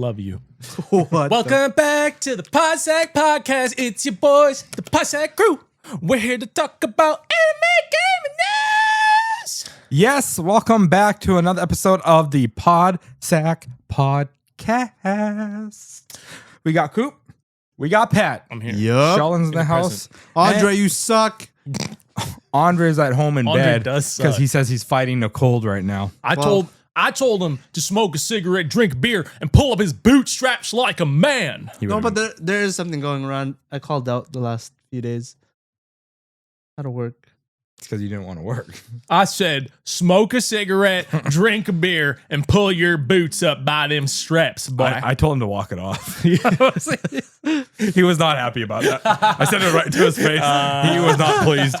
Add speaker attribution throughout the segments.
Speaker 1: love you.
Speaker 2: Welcome
Speaker 1: back to the Podsack Podcast. It's your boys, the Podsack crew. We're here to talk about anime gaming news.
Speaker 3: Yes, welcome back to another episode of the Podsack Podcast. We got Coop. We got Pat.
Speaker 1: I'm here.
Speaker 2: Yup.
Speaker 3: Sheldon's in the house.
Speaker 2: Andre, you suck.
Speaker 3: Andre's at home in
Speaker 1: Andre
Speaker 3: bed
Speaker 1: does suck.
Speaker 3: because he says he's fighting a cold right now.
Speaker 1: I told him to smoke a cigarette, drink beer, and pull up his bootstraps like a man.
Speaker 2: No, but there is something going around. I called out the last few days. How to work.
Speaker 3: It's because you didn't want to work.
Speaker 1: I said, smoke a cigarette, drink a beer, and pull your boots up by them straps, boy.
Speaker 3: I told him to walk it off. He was not happy about that. I said it right to his face. He was not pleased.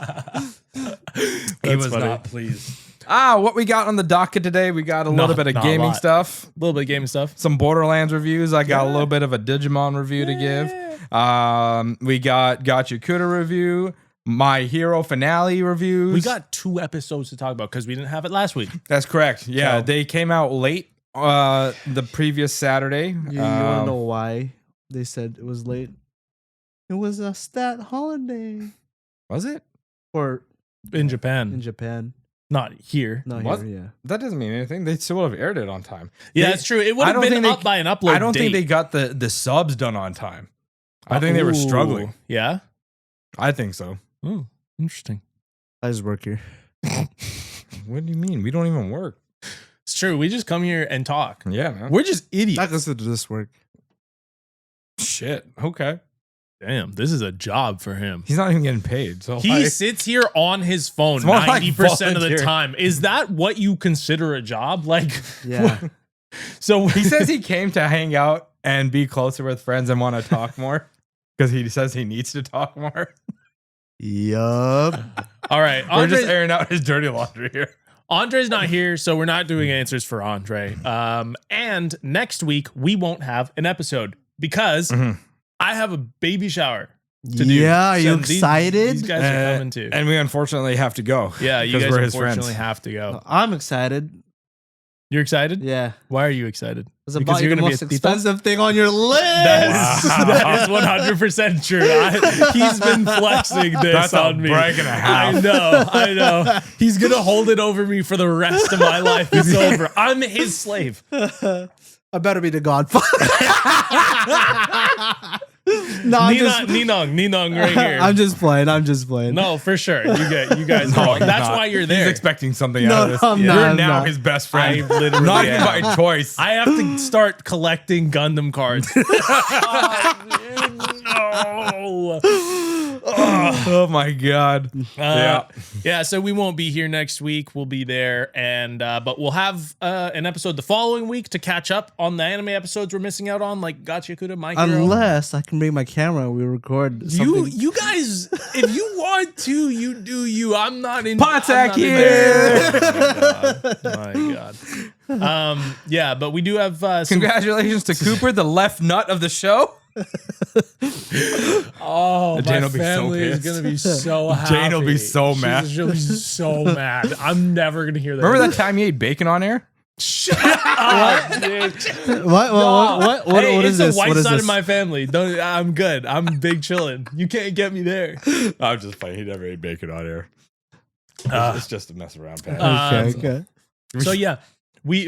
Speaker 3: He was not pleased. What we got on the docket today? We got a little bit of gaming stuff.
Speaker 1: A little bit of gaming stuff.
Speaker 3: Some Borderlands reviews. I got a little bit of a Digimon review to give. We got Gachiakuta review. My Hero finale reviews.
Speaker 1: We got 2 episodes to talk about because we didn't have it last week.
Speaker 3: That's correct. Yeah,
Speaker 1: So-
Speaker 3: they came out late the previous Saturday.
Speaker 2: You want to know why they said it was late? It was a stat holiday.
Speaker 3: Was it?
Speaker 2: Or
Speaker 1: In Japan.
Speaker 2: in Japan.
Speaker 1: Not here.
Speaker 2: Not
Speaker 3: What?
Speaker 2: here, yeah.
Speaker 3: That doesn't mean anything. They still would have aired it on time.
Speaker 1: Yeah, that's true. It would
Speaker 3: I
Speaker 1: have
Speaker 3: don't
Speaker 1: been
Speaker 3: think they-
Speaker 1: up by an upload
Speaker 3: I don't think they
Speaker 1: date.
Speaker 3: got the subs done on time. I think they were struggling.
Speaker 1: Yeah?
Speaker 3: I think so.
Speaker 1: Oh, interesting.
Speaker 2: I just work here.
Speaker 3: What do you mean? We don't even work.
Speaker 1: It's true. We just come here and talk.
Speaker 3: Yeah, man.
Speaker 1: We're just idiots.
Speaker 2: I consider this work.
Speaker 3: Shit. Okay.
Speaker 1: Damn, this is a job for him.
Speaker 3: He's not even getting paid. So
Speaker 1: He sits here on his phone
Speaker 3: It's more like
Speaker 1: 90% of the
Speaker 3: volunteer.
Speaker 1: time. Is that what you consider a job? Like,
Speaker 2: Yeah.
Speaker 1: so
Speaker 3: he says he came to hang out and be closer with friends and want to talk more because he says he needs to talk more.
Speaker 2: Yup.
Speaker 1: all right.
Speaker 3: We're just airing out his dirty laundry here.
Speaker 1: Andre's not here, so we're not doing answers for Andre. And next week, we won't have an episode because I have a baby shower to do.
Speaker 2: Yeah, are you
Speaker 1: So
Speaker 2: excited?
Speaker 1: These guys are coming too.
Speaker 3: And we unfortunately have to go.
Speaker 1: Yeah, you
Speaker 3: 'cause
Speaker 1: guys
Speaker 3: we're his
Speaker 1: unfortunately
Speaker 3: friends.
Speaker 1: have to go.
Speaker 2: I'm excited.
Speaker 1: You're excited?
Speaker 2: Yeah.
Speaker 1: Why are you excited?
Speaker 2: It's about the most
Speaker 1: thief?
Speaker 2: expensive thing on your list.
Speaker 1: That is 100% true. He's been flexing this
Speaker 3: That's a
Speaker 1: on me.
Speaker 3: brag and a half.
Speaker 1: I know. He's going to hold it over me for the rest of my life. It's over. I'm his slave.
Speaker 2: I better be the godfather. No,
Speaker 1: Ninong right here.
Speaker 2: I'm just playing.
Speaker 1: No, for sure. You guys know.
Speaker 3: he's
Speaker 1: That's
Speaker 3: not.
Speaker 1: why you're there.
Speaker 3: He's expecting something
Speaker 2: No,
Speaker 3: out of this.
Speaker 2: I'm
Speaker 3: You're
Speaker 2: not, I'm
Speaker 3: now
Speaker 2: not.
Speaker 3: his best friend.
Speaker 1: I literally
Speaker 3: Not even
Speaker 1: am.
Speaker 3: by choice.
Speaker 1: I have to start collecting Gundam cards. No.
Speaker 3: Oh my god.
Speaker 1: Yeah, so we won't be here next week. We'll be there, and but we'll have an episode the following week to catch up on the anime episodes we're missing out on, like Gachiakuta, My Hero.
Speaker 2: Unless I can bring my camera and we record something.
Speaker 1: You guys, if you want to, you do you. I'm not in
Speaker 3: Podsack
Speaker 1: I'm not in
Speaker 3: here.
Speaker 1: there. My God. Yeah, but we do have some.
Speaker 3: Congratulations to Cooper, the left nut of the show.
Speaker 1: Oh,
Speaker 3: Jane
Speaker 1: my
Speaker 3: will be so
Speaker 1: family is
Speaker 3: pissed.
Speaker 1: gonna be so happy.
Speaker 3: Jane will be so mad.
Speaker 1: She'll be so mad. I'm never gonna hear that.
Speaker 3: Remember that time you ate bacon on air?
Speaker 1: Shut up, dude.
Speaker 2: What
Speaker 1: Hey,
Speaker 2: is
Speaker 1: it's
Speaker 2: this?
Speaker 1: the white
Speaker 2: What is
Speaker 1: side
Speaker 2: this?
Speaker 1: of my family. I'm good. I'm big chilling. You can't get me there.
Speaker 3: I'm just playing. He never ate bacon on air. It's just a mess around, Pat.
Speaker 2: Okay.
Speaker 1: So yeah,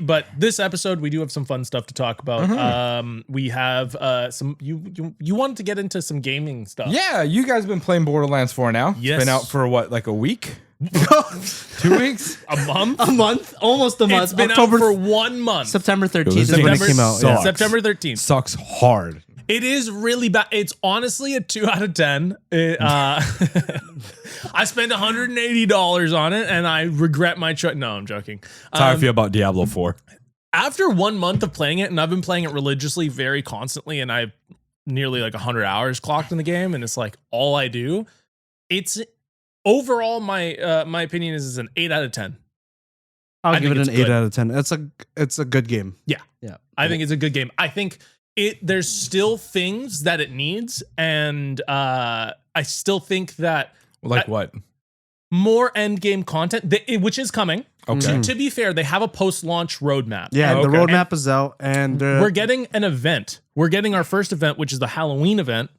Speaker 1: but this episode we do have some fun stuff to talk about. We have some you wanted to get into some gaming stuff.
Speaker 3: Yeah, you guys have been playing Borderlands 4 now.
Speaker 1: Yes.
Speaker 3: It's been out for what, like a week? 2 weeks?
Speaker 1: A month?
Speaker 2: A month, almost a month.
Speaker 1: It's been
Speaker 2: October
Speaker 1: out for 1 month.
Speaker 2: September 13th is
Speaker 3: September
Speaker 2: when it came out.
Speaker 3: sucks.
Speaker 2: Yeah.
Speaker 1: September 13th.
Speaker 3: Sucks hard.
Speaker 1: It is really bad. It's honestly a 2 out of 10. I spent $180 on it, and I regret my choice. No, I'm joking.
Speaker 3: That's how I feel about Diablo 4.
Speaker 1: After 1 month of playing it, and I've been playing it religiously, very constantly, and I've nearly like 100 hours clocked in the game, and it's like all I do. It's overall my my opinion is an 8 out of 10.
Speaker 2: I'll
Speaker 1: I
Speaker 2: give it
Speaker 1: think
Speaker 2: an
Speaker 1: it's
Speaker 2: 8
Speaker 1: good.
Speaker 2: out of 10. It's a good game.
Speaker 1: Yeah. I think it's a good game. I think there's still things that it needs, and I still think that
Speaker 3: Like what?
Speaker 1: more end game content, which is coming.
Speaker 3: Okay.
Speaker 1: To be fair, they have a post-launch roadmap.
Speaker 2: Yeah,
Speaker 3: Okay.
Speaker 2: the roadmap is out, and
Speaker 1: We're getting an event. We're getting our first event, which is the Halloween event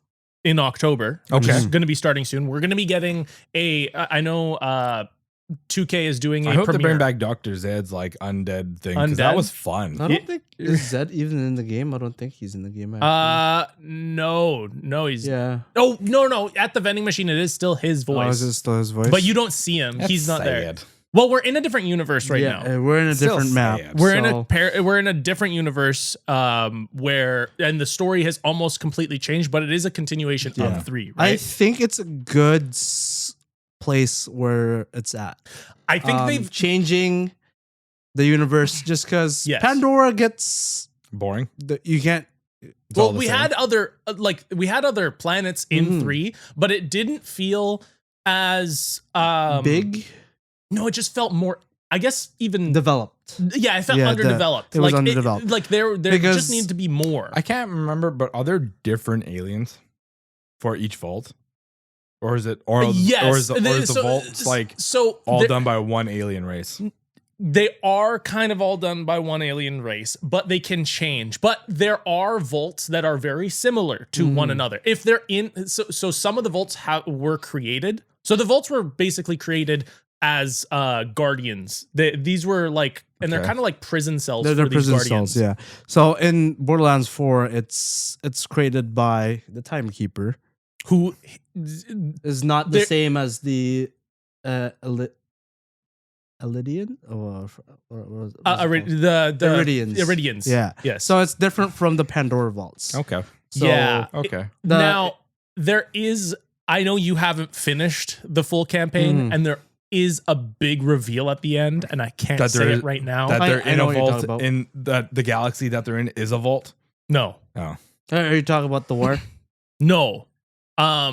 Speaker 1: in October, which
Speaker 3: Okay.
Speaker 1: is going to be starting soon. We're going to be getting I know 2K is doing a
Speaker 3: I hope
Speaker 1: premiere.
Speaker 3: they bring back Dr. Zed's like undead thing. 'Cause
Speaker 1: Undead?
Speaker 3: that was fun.
Speaker 2: I don't think is Zed even in the game. I don't think he's in the game. Actually.
Speaker 1: No, he's
Speaker 2: yeah.
Speaker 1: Oh, no. At the vending machine, it is still his
Speaker 2: Oh,
Speaker 1: voice.
Speaker 2: is it still his voice?
Speaker 1: But you don't see him. He's not there.
Speaker 3: sad.
Speaker 1: Well, we're in a different universe right now.
Speaker 2: We're in a
Speaker 3: Still
Speaker 2: different map.
Speaker 3: sad.
Speaker 1: We're in a different universe where and the story has almost completely changed, but it is a continuation of 3,
Speaker 2: I
Speaker 1: right?
Speaker 2: think it's a good place where it's at.
Speaker 1: I think they've
Speaker 2: changing the universe just because
Speaker 1: Yes.
Speaker 2: Pandora gets
Speaker 3: Boring.
Speaker 2: you can't.
Speaker 3: It's all
Speaker 1: well,
Speaker 3: the
Speaker 1: we
Speaker 3: same.
Speaker 1: had other planets in 3, but it didn't feel as
Speaker 2: big
Speaker 1: No, it just felt more. I guess even
Speaker 2: developed.
Speaker 1: yeah, it felt
Speaker 2: Yeah,
Speaker 1: underdeveloped.
Speaker 2: it was underdeveloped.
Speaker 1: There
Speaker 2: Because-
Speaker 1: just needs to be more.
Speaker 3: I can't remember, but are there different aliens for each vault? Or is it
Speaker 1: Yes,
Speaker 3: or is the vaults like
Speaker 1: so
Speaker 3: all
Speaker 1: there-
Speaker 3: done by one alien race?
Speaker 1: They are kind of all done by one alien race, but they can change. But there are vaults that are very similar to one another. If they're in, so some of the vaults were created. So the vaults were basically created as guardians. These were like, and they're
Speaker 3: Okay.
Speaker 1: kind of like prison cells
Speaker 2: They're
Speaker 1: for these
Speaker 2: prison
Speaker 1: guardians.
Speaker 2: cells, yeah. So in Borderlands 4, it's created by the Timekeeper.
Speaker 1: Who
Speaker 2: Is not the
Speaker 1: They're-
Speaker 2: same as the Iridian or
Speaker 1: the
Speaker 2: Iridians.
Speaker 1: Iridians.
Speaker 2: Yeah.
Speaker 1: Yes.
Speaker 2: So it's different from the Pandora vaults.
Speaker 3: Okay.
Speaker 2: So
Speaker 1: yeah.
Speaker 3: Okay.
Speaker 1: Now there is. I know you haven't finished the full campaign, and there is a big reveal at the end, and I can't
Speaker 3: That there
Speaker 1: say
Speaker 3: is-
Speaker 1: it right now.
Speaker 3: That they're
Speaker 2: I
Speaker 3: in
Speaker 2: know
Speaker 3: a
Speaker 2: what you're
Speaker 3: vault
Speaker 2: talking about.
Speaker 3: in the galaxy that they're in is a vault.
Speaker 1: No.
Speaker 3: Oh.
Speaker 2: Are you talking about the war?
Speaker 1: No. I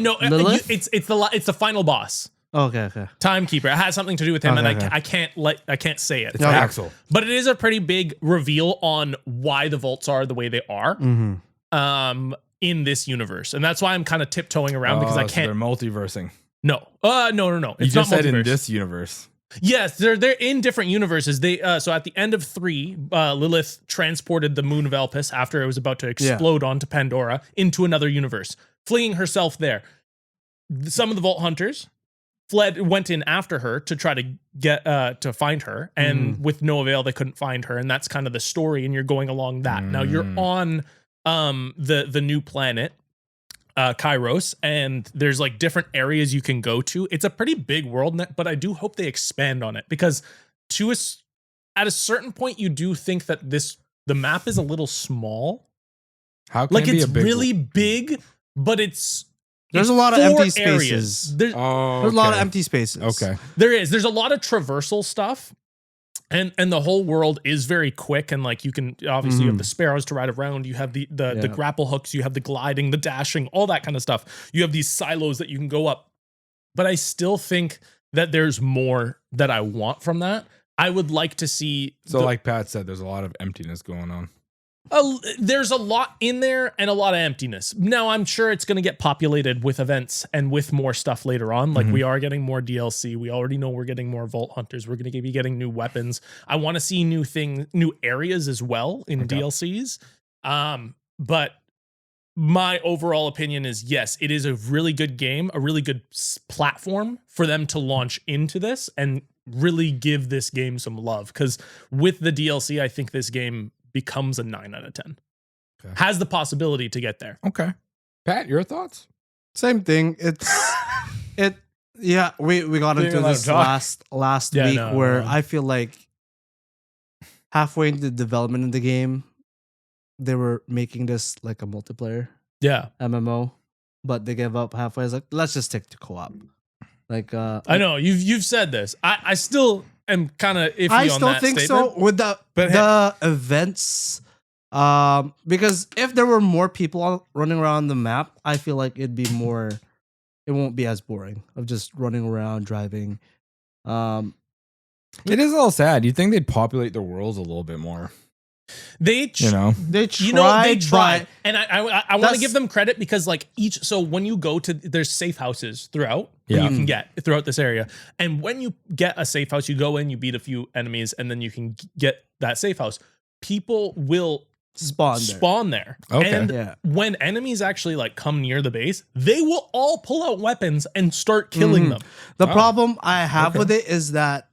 Speaker 1: know
Speaker 2: Lilith?
Speaker 1: it's the final boss,
Speaker 2: Okay.
Speaker 1: Timekeeper. It has something to do with him,
Speaker 2: Okay,
Speaker 1: and
Speaker 2: okay.
Speaker 1: I can't say it.
Speaker 3: It's
Speaker 2: Okay.
Speaker 3: Axel.
Speaker 1: But it is a pretty big reveal on why the vaults are the way they are in this universe, and that's why I'm kind of tiptoeing around because I
Speaker 3: So they're
Speaker 1: can't.
Speaker 3: multiversing.
Speaker 1: No. No.
Speaker 3: You
Speaker 1: It's
Speaker 3: just
Speaker 1: not
Speaker 3: said in
Speaker 1: multiverse.
Speaker 3: this universe.
Speaker 1: Yes, they're in different universes. They so at the end of 3, Lilith transported the moon of Elpis after it was about to explode onto Pandora into another universe, fleeing herself there. Some of the Vault Hunters went in after her to try to get to find her, and with no avail, they couldn't find her, and that's kind of the story. And you're going along that. Now you're on the new planet. Kairos, and there's like different areas you can go to. It's a pretty big world, but I do hope they expand on it because at a certain point you do think that the map is a little small.
Speaker 3: How can
Speaker 1: Like
Speaker 3: it be
Speaker 1: it's
Speaker 3: a big
Speaker 1: really big, but
Speaker 2: There's
Speaker 1: it's
Speaker 2: a lot of
Speaker 1: 4
Speaker 2: empty spaces.
Speaker 1: areas. There's
Speaker 2: There's a lot of empty spaces.
Speaker 3: Okay.
Speaker 1: there's a lot of traversal stuff. And the whole world is very quick, and like you can obviously you have the sparrows to ride around, you have the grapple hooks, you have the gliding, the dashing, all that kind of stuff. You have these silos that you can go up. But I still think that there's more that I want from that. I would like to see
Speaker 3: So like Pat said, there's a lot of emptiness going on.
Speaker 1: there's a lot in there and a lot of emptiness. Now, I'm sure it's going to get populated with events and with more stuff later on. Like we are getting more DLC. We already know we're getting more Vault Hunters. We're going to be getting new weapons. I want to see new areas as well in DLCs. But my overall opinion is yes, it is a really good game, a really good platform for them to launch into this and really give this game some love. Because with the DLC, I think this game becomes a 9 out of 10.
Speaker 3: Okay.
Speaker 1: Has the possibility to get there.
Speaker 3: Okay. Pat, your thoughts?
Speaker 2: Same thing. Yeah, we got into this last
Speaker 1: Yeah,
Speaker 2: week
Speaker 1: no,
Speaker 2: where
Speaker 1: no.
Speaker 2: I feel like halfway into the development of the game, they were making this like a multiplayer
Speaker 1: Yeah.
Speaker 2: MMO, but they gave up halfway. I was like, let's just stick to co-op. Like
Speaker 1: I know you've said this. I still am kind of iffy
Speaker 2: I
Speaker 1: on
Speaker 2: still
Speaker 1: that
Speaker 2: think
Speaker 1: statement.
Speaker 2: so with the events. Because if there were more people running around the map, I feel like it'd be more. It won't be as boring of just running around driving.
Speaker 3: It is a little sad. You'd think they'd populate the worlds a little bit more.
Speaker 1: They
Speaker 2: They
Speaker 1: they
Speaker 2: tried,
Speaker 1: tried,
Speaker 2: but
Speaker 1: and I want to
Speaker 2: That's-
Speaker 1: give them credit because like each. So when you go to, there's safe houses throughout that
Speaker 3: Yeah.
Speaker 1: you can get throughout this area, and when you get a safe house, you go in, you beat a few enemies, and then you can get that safe house. People will
Speaker 2: spawn there.
Speaker 3: Okay.
Speaker 1: and
Speaker 2: Yeah.
Speaker 1: when enemies actually like come near the base, they will all pull out weapons and start killing
Speaker 2: Mhm.
Speaker 1: them.
Speaker 2: The
Speaker 3: Oh.
Speaker 2: problem I have
Speaker 3: Okay.
Speaker 2: with it is that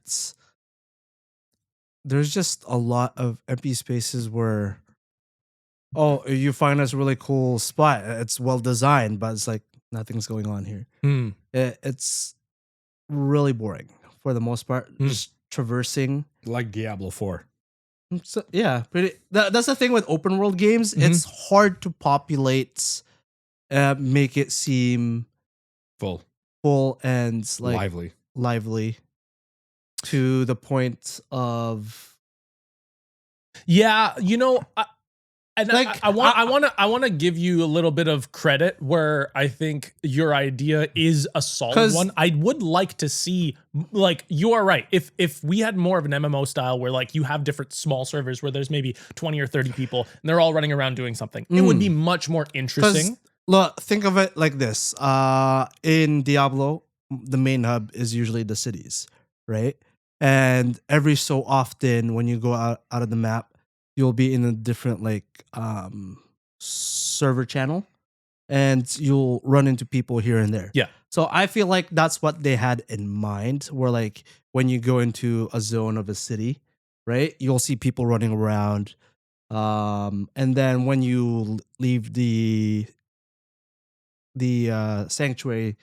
Speaker 2: there's just a lot of empty spaces where, oh, you find this really cool spot. It's well designed, but it's like nothing's going on here.
Speaker 1: Hmm.
Speaker 2: It's really boring for the most part.
Speaker 1: Hmm.
Speaker 2: Just traversing.
Speaker 3: Like Diablo 4.
Speaker 2: So, yeah, that's the thing with open world games.
Speaker 1: Mhm.
Speaker 2: It's hard to populate, make it seem
Speaker 3: Full.
Speaker 2: and like lively to the point of
Speaker 1: Yeah,
Speaker 2: Like,
Speaker 1: I want to give you a little bit of credit where I think your idea is a solid
Speaker 2: 'Cause-
Speaker 1: one. I would like to see, like, you are right. If we had more of an MMO style where like you have different small servers where there's maybe 20 or 30 people and they're all running around doing something, it would be much more interesting.
Speaker 2: look, think of it like this. In Diablo, the main hub is usually the cities, right? And every so often when you go out of the map, you'll be in a different like server channel and you'll run into people here and there.
Speaker 1: Yeah.
Speaker 2: So I feel like that's what they had in mind, where like when you go into a zone of a city, right? You'll see people running around. And then when you leave the sanctuary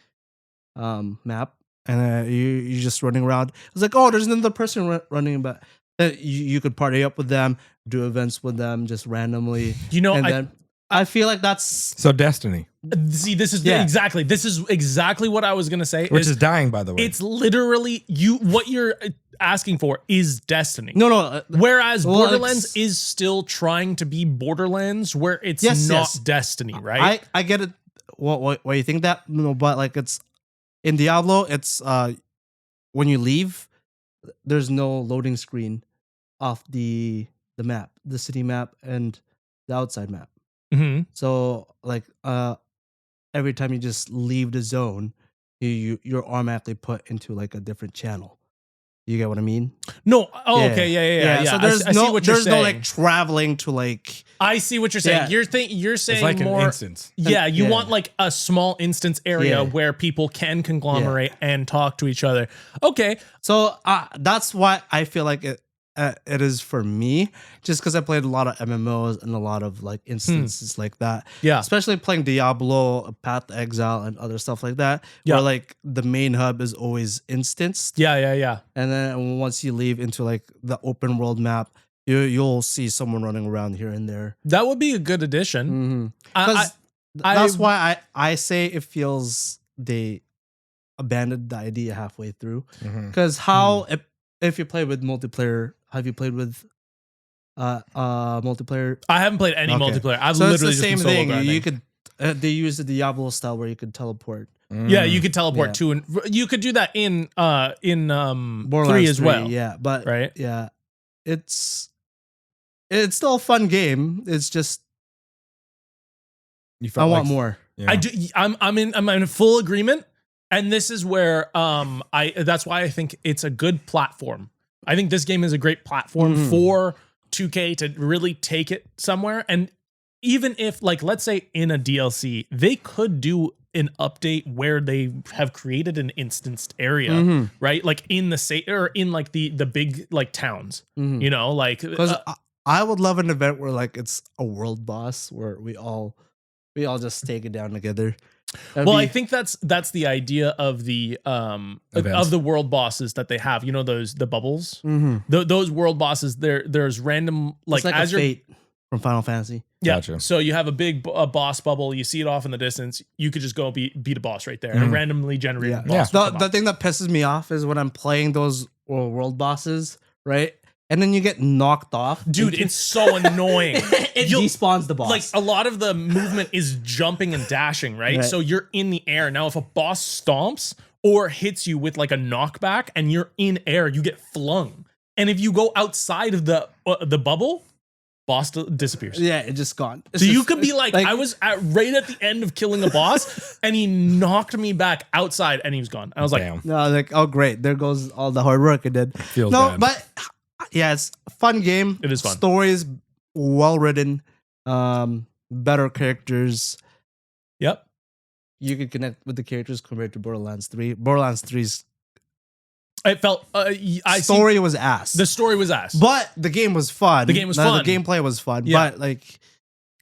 Speaker 2: map and you're just running around, it's like, oh, there's another person running about. You could party up with them, do events with them just randomly. And then I feel like that's
Speaker 3: So Destiny,
Speaker 1: see, this is
Speaker 2: Yeah.
Speaker 1: exactly what I was gonna say.
Speaker 3: which is dying, by the way.
Speaker 1: It's literally what you're asking for is Destiny.
Speaker 2: no.
Speaker 1: Whereas
Speaker 2: Well,
Speaker 1: Borderlands
Speaker 2: it's-
Speaker 1: is still trying to be Borderlands, where it's
Speaker 2: Yes,
Speaker 1: not
Speaker 2: yes.
Speaker 1: Destiny, right?
Speaker 2: I get it. What you think that? No, but like it's in Diablo. It's when you leave, there's no loading screen off the map, the city map, and the outside map.
Speaker 1: Mm-hmm.
Speaker 2: So like every time you just leave the zone, you're automatically put into like a different channel. You get what I mean?
Speaker 1: No. Oh,
Speaker 2: Yeah.
Speaker 1: okay. Yeah.
Speaker 2: So
Speaker 1: I
Speaker 2: there's
Speaker 1: see what you're
Speaker 2: there's no
Speaker 1: saying.
Speaker 2: like traveling to like
Speaker 1: I see what you're saying.
Speaker 2: Yeah.
Speaker 1: You're saying
Speaker 3: It's like
Speaker 1: more.
Speaker 3: an instance.
Speaker 1: Yeah, you
Speaker 2: Yeah.
Speaker 1: want like a small instance area
Speaker 2: Yeah.
Speaker 1: where people can conglomerate and talk to each other. Okay.
Speaker 2: So that's why I feel like it is for me, just because I played a lot of MMOs and a lot of like instances like that.
Speaker 1: Yeah.
Speaker 2: Especially playing Diablo, Path to Exile, and other stuff like that,
Speaker 1: Yeah.
Speaker 2: where like the main hub is always instanced,
Speaker 1: Yeah.
Speaker 2: and then once you leave into like the open world map, you'll see someone running around here and there.
Speaker 1: That would be a good addition.
Speaker 2: Mm-hmm.
Speaker 1: I-
Speaker 2: That's why I say it feels they abandoned the idea halfway through.
Speaker 3: Mhm.
Speaker 2: Because how if you play with multiplayer, have you played with multiplayer?
Speaker 1: I haven't played any
Speaker 2: Okay.
Speaker 1: multiplayer. I've
Speaker 2: So it's
Speaker 1: literally
Speaker 2: the same
Speaker 1: just been solo
Speaker 2: thing.
Speaker 1: grinding.
Speaker 2: You could they use the Diablo style where you could teleport.
Speaker 1: Yeah, you could teleport
Speaker 2: Yeah.
Speaker 1: to, and you could do that in
Speaker 2: Borderlands
Speaker 1: 3 as well.
Speaker 2: Yeah, but
Speaker 1: Right?
Speaker 2: yeah, it's still a fun game. It's just
Speaker 3: You
Speaker 2: I
Speaker 3: felt
Speaker 2: want
Speaker 3: like-
Speaker 2: more.
Speaker 3: Yeah.
Speaker 1: I do. I'm in full agreement, and this is where that's why I think it's a good platform. I think this game is a great platform
Speaker 2: Mhm.
Speaker 1: for 2K to really take it somewhere. And even if, like, let's say in a DLC, they could do an update where they have created an instanced area,
Speaker 2: Mhm.
Speaker 1: right? Like in the or in like the big like towns,
Speaker 2: Mhm.
Speaker 1: you know, like
Speaker 2: Because I would love an event where like it's a world boss where we all just take it down together. That'd
Speaker 1: well,
Speaker 2: be-
Speaker 1: I think that's the idea of the
Speaker 3: Events.
Speaker 1: of the world bosses that they have. You know, the bubbles.
Speaker 2: Mhm.
Speaker 1: Those world bosses. There's random
Speaker 2: It's like
Speaker 1: as
Speaker 2: a
Speaker 1: you're
Speaker 2: fate from Final Fantasy.
Speaker 1: yeah.
Speaker 3: Gotcha.
Speaker 1: So you have a big boss bubble. You see it off in the distance. You could just go beat a boss right there, and a
Speaker 3: Mhm.
Speaker 1: randomly generated
Speaker 2: Yeah.
Speaker 1: boss. will
Speaker 2: The
Speaker 1: come up.
Speaker 2: thing that pisses me off is when I'm playing those world bosses, right? And then you get knocked off.
Speaker 1: Dude, it's so annoying.
Speaker 2: it
Speaker 1: You'll-
Speaker 2: despawns the boss.
Speaker 1: Like a lot of the movement is jumping and dashing, right?
Speaker 2: Right.
Speaker 1: So you're in the air. Now, if a boss stomps or hits you with like a knockback and you're in air, you get flung. And if you go outside of the bubble, boss disappears.
Speaker 2: Yeah, it just gone.
Speaker 1: So you could be like I was right at the end of killing a boss, and he knocked me back outside, and he was gone. I was like,
Speaker 3: Damn.
Speaker 2: no, like, oh great, there goes all the hard work I did.
Speaker 3: Feels
Speaker 2: No,
Speaker 3: bad.
Speaker 2: but yeah, it's a fun game.
Speaker 1: It is fun.
Speaker 2: Stories well written, better characters.
Speaker 1: yep.
Speaker 2: You can connect with the characters compared to Borderlands 3. Borderlands 3's
Speaker 1: It felt
Speaker 2: story was ass.
Speaker 1: the story was ass.
Speaker 2: But the game was fun.
Speaker 1: The game was fun.
Speaker 2: The gameplay was fun.
Speaker 1: Yeah.
Speaker 2: But like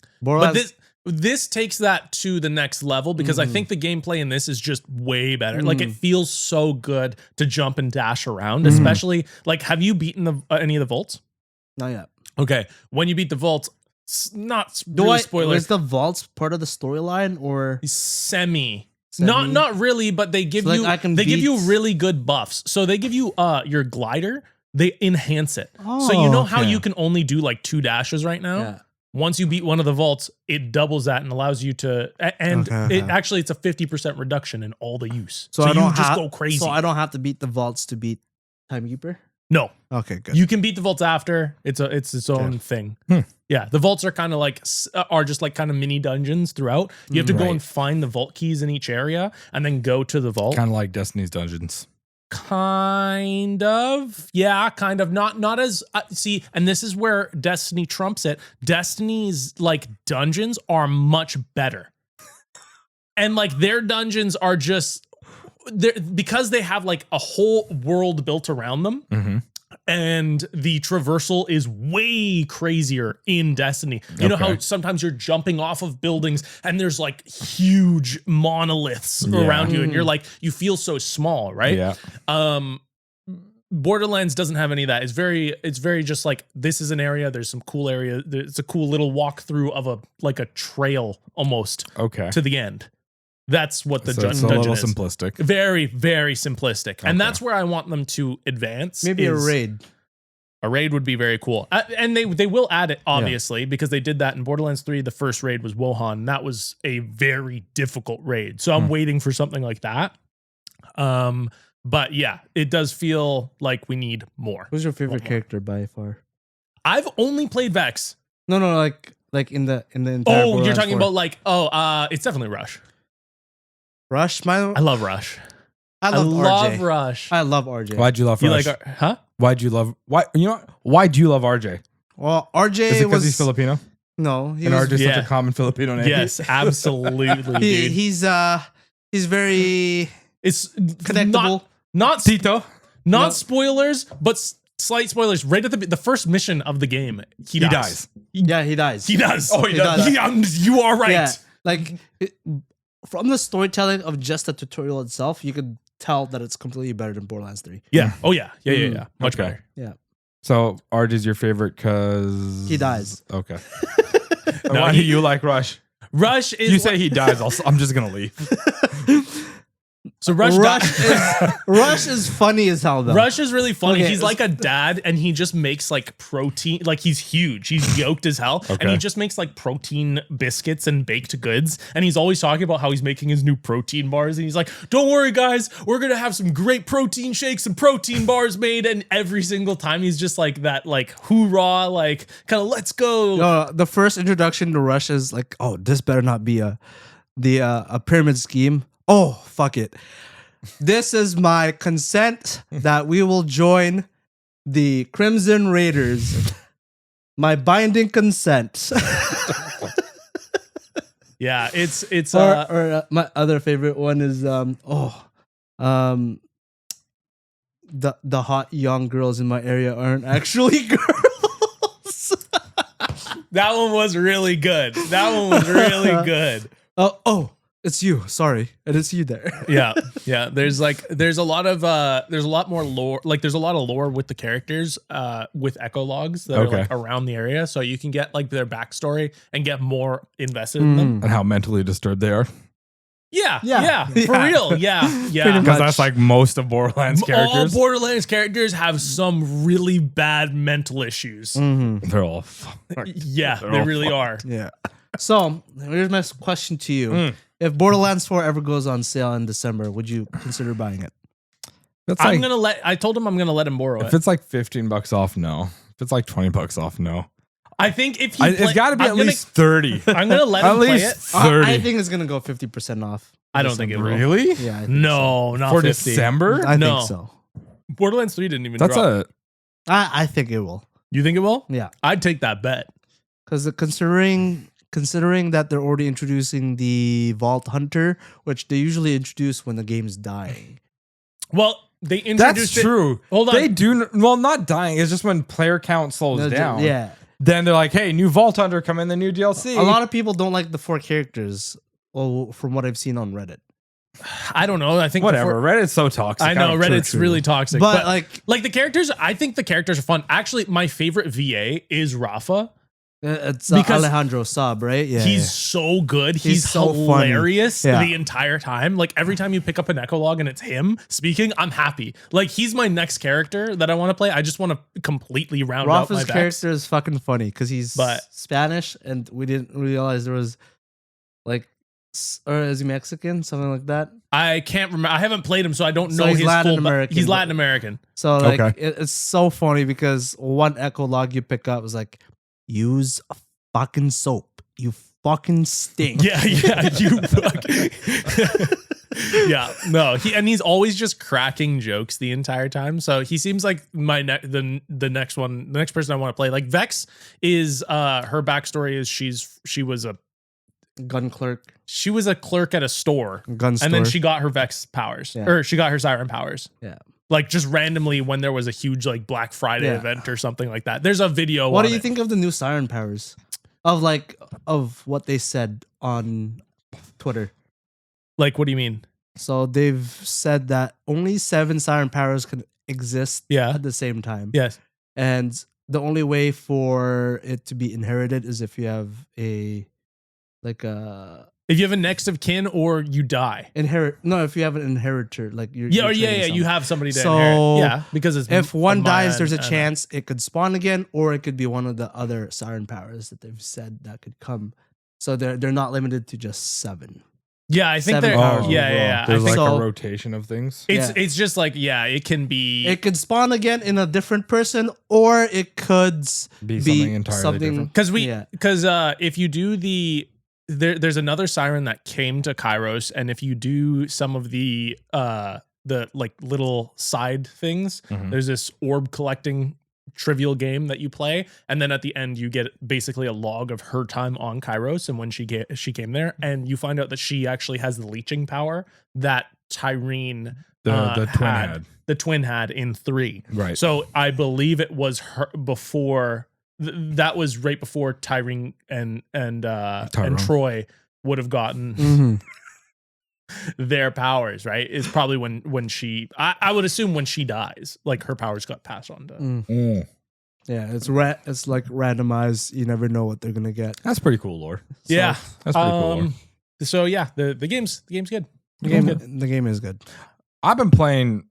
Speaker 1: But
Speaker 2: Borderlands,
Speaker 1: this takes that to the next level because I think the gameplay in this is just way better. Like it feels so good to jump and dash around, especially like have you beaten any of the vaults?
Speaker 2: not yet.
Speaker 1: Okay, when you beat the vault, not really spoiler.
Speaker 2: Is the vaults part of the storyline or
Speaker 1: Semi.
Speaker 2: Semi?
Speaker 1: Not really, but they give
Speaker 2: So, like,
Speaker 1: you
Speaker 2: I can
Speaker 1: give you
Speaker 2: beat-
Speaker 1: really good buffs. So they give you your glider, they enhance it. So you
Speaker 2: Oh,
Speaker 1: know how
Speaker 3: okay.
Speaker 1: you can only do like 2 dashes right now?
Speaker 2: Yeah.
Speaker 1: Once you beat one of the vaults, it doubles that and allows you to and
Speaker 2: Okay.
Speaker 1: it actually it's a 50% reduction in all the use.
Speaker 2: So
Speaker 1: So,
Speaker 2: I don't
Speaker 1: you just
Speaker 2: have-
Speaker 1: go crazy.
Speaker 2: So I don't have to beat the vaults to beat Timekeeper?
Speaker 1: No.
Speaker 2: Okay, good.
Speaker 1: You can beat the vaults after. It's its own thing. Yeah, the vaults are kind of like are just like kind of mini dungeons throughout. You have to go
Speaker 3: Right.
Speaker 1: and find the vault keys in each area and then go to the vault.
Speaker 3: Kind of like Destiny's Dungeons.
Speaker 1: Kind of. Yeah, kind of. Not as see, and this is where Destiny trumps it. Destiny's like dungeons are much better. And like their dungeons are just because they have like a whole world built around them.
Speaker 3: Mm-hmm.
Speaker 1: And the traversal is way crazier in Destiny. You know how
Speaker 3: Okay.
Speaker 1: sometimes you're jumping off of buildings and there's like huge monoliths
Speaker 3: Yeah.
Speaker 1: around you and you're like, you feel so small, right?
Speaker 3: Yeah.
Speaker 1: Borderlands doesn't have any of that. It's very just like, this is an area, there's some cool area. It's a cool little walkthrough of a trail almost
Speaker 3: Okay.
Speaker 1: to the end. That's what the
Speaker 3: So it's a
Speaker 1: dungeon
Speaker 3: little
Speaker 1: is.
Speaker 3: simplistic.
Speaker 1: Very, very simplistic. And
Speaker 3: Okay.
Speaker 1: that's where I want them to advance.
Speaker 2: Maybe a
Speaker 1: is-
Speaker 2: raid.
Speaker 1: A raid would be very cool. And they will add it, obviously, because they did that in Borderlands 3. The first raid was Wuhan. That was a very difficult raid. So I'm waiting for something like that. But yeah, it does feel like we need more.
Speaker 2: Who's your favorite
Speaker 1: More.
Speaker 2: character by far?
Speaker 1: I've only played Vex.
Speaker 2: No, like in the entire
Speaker 1: Oh, you're
Speaker 2: Borderlands
Speaker 1: talking
Speaker 2: 4.
Speaker 1: about like, it's definitely Rush.
Speaker 2: Rush.
Speaker 1: I love Rush.
Speaker 2: I love RJ.
Speaker 1: Rush.
Speaker 2: I love RJ.
Speaker 3: Why'd you love
Speaker 1: You
Speaker 3: Rush?
Speaker 1: like, huh?
Speaker 3: Why'd you love? Why? You know what? Why'd you love RJ?
Speaker 2: Well, RJ
Speaker 3: Is it because
Speaker 2: was
Speaker 3: he's Filipino?
Speaker 2: no, he
Speaker 3: And
Speaker 2: was,
Speaker 3: RJ is such
Speaker 1: yeah.
Speaker 3: a common Filipino name.
Speaker 1: Yes, absolutely, dude.
Speaker 2: he's very
Speaker 1: It's
Speaker 2: connectable.
Speaker 1: not
Speaker 3: Tito.
Speaker 1: Not
Speaker 2: No.
Speaker 1: spoilers, but slight spoilers. Right at the first mission of the game, he dies.
Speaker 2: Yeah, he dies.
Speaker 1: He does.
Speaker 3: Oh, he does.
Speaker 1: You are right.
Speaker 2: Yeah, like from the storytelling of just the tutorial itself, you could tell that it's completely better than Borderlands 3.
Speaker 1: Yeah. Oh yeah. Yeah. Much
Speaker 3: Okay.
Speaker 1: better.
Speaker 2: Yeah,
Speaker 3: So RJ's your favorite because
Speaker 2: he dies.
Speaker 3: Okay.
Speaker 1: No,
Speaker 3: Why do you like Rush?
Speaker 1: Rush is.
Speaker 3: You say he dies. I'm just gonna leave.
Speaker 1: so. Rush.
Speaker 2: Rush is funny as hell though.
Speaker 1: Rush is really funny.
Speaker 2: Okay.
Speaker 1: He's like a dad, and he just makes like protein. Like he's huge. He's yoked as hell, and
Speaker 3: Okay.
Speaker 1: he just makes like protein biscuits and baked goods. And he's always talking about how he's making his new protein bars. And he's like, "Don't worry, guys, we're gonna have some great protein shakes and protein bars made." And every single time, he's just like that, like hoorah, like kind of let's go.
Speaker 2: No, the first introduction to Rush is like, oh, this better not be a pyramid scheme. Oh, fuck it. This is my consent that we will join the Crimson Raiders. My binding consent.
Speaker 1: Yeah, it's
Speaker 2: or my other favorite one is the hot young girls in my area aren't actually girls.
Speaker 1: that one was really good. That one was really good.
Speaker 2: Oh, it's you. Sorry, it is you there.
Speaker 1: Yeah. There's a lot more lore. Like there's a lot of lore with the characters, with echo logs that are
Speaker 3: Okay.
Speaker 1: like around the area, so you can get like their backstory and get more invested in them.
Speaker 3: And how mentally disturbed they are.
Speaker 1: Yeah,
Speaker 2: Yeah.
Speaker 1: for
Speaker 2: Yeah.
Speaker 1: real. Yeah.
Speaker 2: Pretty
Speaker 3: Because
Speaker 2: much.
Speaker 3: that's like most of Borderlands
Speaker 1: All
Speaker 3: characters.
Speaker 1: Borderlands characters have some really bad mental issues.
Speaker 3: They're all.
Speaker 1: Yeah,
Speaker 3: They're
Speaker 1: they
Speaker 3: all
Speaker 1: really
Speaker 3: fucked.
Speaker 1: are.
Speaker 2: Yeah. So here's my question to you:
Speaker 1: Mm.
Speaker 2: if Borderlands 4 ever goes on sale in December, would you consider buying it?
Speaker 3: That's
Speaker 1: I'm
Speaker 3: like,
Speaker 1: gonna I told him I'm gonna let him borrow
Speaker 3: if
Speaker 1: it.
Speaker 3: it's like $15 off, no. If it's like $20 off, no.
Speaker 1: I think if you
Speaker 3: It's got to be at least 30.
Speaker 1: I'm gonna let
Speaker 3: At
Speaker 1: him play
Speaker 3: least
Speaker 1: it.
Speaker 3: 30.
Speaker 2: I think it's gonna go 50% off.
Speaker 1: I don't think it will.
Speaker 3: Really?
Speaker 2: Yeah. I think
Speaker 1: No, not
Speaker 3: For
Speaker 1: 50.
Speaker 3: December?
Speaker 2: I
Speaker 1: No.
Speaker 2: think so.
Speaker 1: Borderlands 3 didn't even
Speaker 3: That's
Speaker 1: drop.
Speaker 2: I think it will.
Speaker 1: You think it will?
Speaker 2: Yeah.
Speaker 1: I'd take that bet.
Speaker 2: Because considering that they're already introducing the Vault Hunter, which they usually introduce when the game's dying.
Speaker 1: Well, they
Speaker 3: That's
Speaker 1: introduced it.
Speaker 3: true.
Speaker 1: Hold on.
Speaker 3: They do well, not dying. It's just when player count slows down.
Speaker 2: Yeah.
Speaker 3: Then they're like, "Hey, new Vault Hunter come in the new DLC."
Speaker 2: A lot of people don't like the 4 characters. Well, from what I've seen on Reddit.
Speaker 1: I don't know. I think
Speaker 3: whatever. Reddit's so toxic.
Speaker 1: I know
Speaker 3: don't-
Speaker 1: Reddit's
Speaker 2: true.
Speaker 1: really toxic,
Speaker 2: But,
Speaker 1: but like the characters, I think the characters are fun. Actually, my favorite VA is Rafa.
Speaker 2: It's
Speaker 1: Because
Speaker 2: Alejandro Saab, right? Yeah.
Speaker 1: He's so good. He's
Speaker 2: so funny.
Speaker 1: hilarious
Speaker 2: Yeah.
Speaker 1: the entire time. Like every time you pick up an echolog and it's him speaking, I'm happy. Like he's my next character that I want to play. I just want to completely round out my
Speaker 2: Rafa's
Speaker 1: decks.
Speaker 2: character is fucking funny because he's
Speaker 1: But-
Speaker 2: Spanish and we didn't realize there was like, or is he Mexican? Something like that.
Speaker 1: I can't remember. I haven't played him, so I don't
Speaker 2: So
Speaker 1: know
Speaker 2: he's
Speaker 1: his
Speaker 2: Latin
Speaker 1: full.
Speaker 2: American,
Speaker 1: He's
Speaker 2: but-
Speaker 1: Latin American.
Speaker 2: So like
Speaker 3: Okay.
Speaker 2: it's so funny because one echolog you pick up is like, use a fucking soap. You fucking stink.
Speaker 1: Yeah, you fuck. Yeah, no, he's always just cracking jokes the entire time. So he seems like the next person I want to play. Like Vex is her backstory is she was a
Speaker 2: Gun clerk.
Speaker 1: clerk at a store,
Speaker 2: Gun store.
Speaker 1: and then she got her Vex powers,
Speaker 2: Yeah.
Speaker 1: or she got her Siren powers.
Speaker 2: Yeah.
Speaker 1: Like just randomly when there was a huge like Black Friday
Speaker 2: Yeah.
Speaker 1: event or something like that. There's a video.
Speaker 2: What
Speaker 1: on
Speaker 2: do you
Speaker 1: it.
Speaker 2: think of the new siren powers? Of what they said on Twitter.
Speaker 1: Like, what do you mean?
Speaker 2: So they've said that only 7 siren powers can exist
Speaker 1: Yeah.
Speaker 2: at the same time.
Speaker 1: Yes.
Speaker 2: And the only way for it to be inherited is if you have a
Speaker 1: If you have a next of kin or you die.
Speaker 2: if you have an inheritor, like you're
Speaker 1: Yeah,
Speaker 2: trading
Speaker 1: you
Speaker 2: someone.
Speaker 1: have somebody to
Speaker 2: So,
Speaker 1: inherit. Yeah, because it's
Speaker 2: If one
Speaker 1: on
Speaker 2: dies,
Speaker 1: my
Speaker 2: there's a
Speaker 1: end, and-
Speaker 2: chance it could spawn again, or it could be one of the other siren powers that they've said that could come. So they're not limited to just 7.
Speaker 1: Yeah, I think
Speaker 2: 7
Speaker 1: they're.
Speaker 2: powers
Speaker 1: Yeah,
Speaker 2: overall.
Speaker 1: yeah. I
Speaker 3: There's
Speaker 1: think
Speaker 3: like
Speaker 2: so.
Speaker 3: a rotation of things.
Speaker 1: it's just like it can be.
Speaker 2: It could spawn again in a different person, or it could
Speaker 3: Be something entirely different.
Speaker 1: Because if you do there's another siren that came to Kairos, and if you do some of the like little side things,
Speaker 3: Mhm.
Speaker 1: there's this orb collecting trivial game that you play, and then at the end you get basically a log of her time on Kairos and when she came there, and you find out that she actually has the leeching power that Tyrene
Speaker 3: The twin had.
Speaker 1: the twin had in 3.
Speaker 3: Right.
Speaker 1: So I believe it was her before. That was right before Tyrene and Troy would have gotten
Speaker 2: Mm-hmm.
Speaker 1: their powers. Right? Is probably when she. I would assume when she dies, like her powers got passed on to.
Speaker 3: Mm.
Speaker 2: Yeah, it's like randomized. You never know what they're gonna get.
Speaker 3: That's pretty cool, lore.
Speaker 1: Yeah.
Speaker 3: That's pretty cool. Lore.
Speaker 1: So yeah, the game's good.
Speaker 2: The game is good.
Speaker 3: I've been playing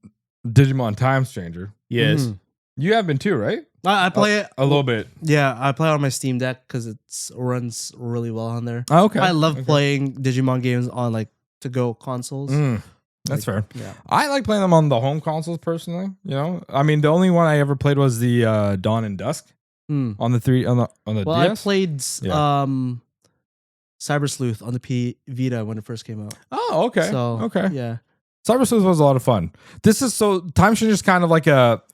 Speaker 3: Digimon Time Stranger.
Speaker 1: Yes.
Speaker 2: Mhm.
Speaker 3: You have been too, right?
Speaker 2: I play it
Speaker 3: A little bit.
Speaker 2: Yeah, I play it on my Steam Deck because it runs really well on there.
Speaker 3: Oh, okay.
Speaker 2: I love
Speaker 3: Okay.
Speaker 2: playing Digimon games on like to-go consoles.
Speaker 3: That's fair.
Speaker 2: Yeah.
Speaker 3: I like playing them on the home consoles personally. You know, I mean, the only one I ever played was the Dawn and Dusk
Speaker 2: Hmm.
Speaker 3: on the
Speaker 2: Well,
Speaker 3: DS.
Speaker 2: I played
Speaker 3: Yeah.
Speaker 2: Cyber Sleuth on the Vita when it first came out.
Speaker 3: Oh, okay.
Speaker 2: So
Speaker 3: okay.
Speaker 2: yeah.
Speaker 3: Cyber Sleuth was a lot of fun. This is Time Stranger is kind of like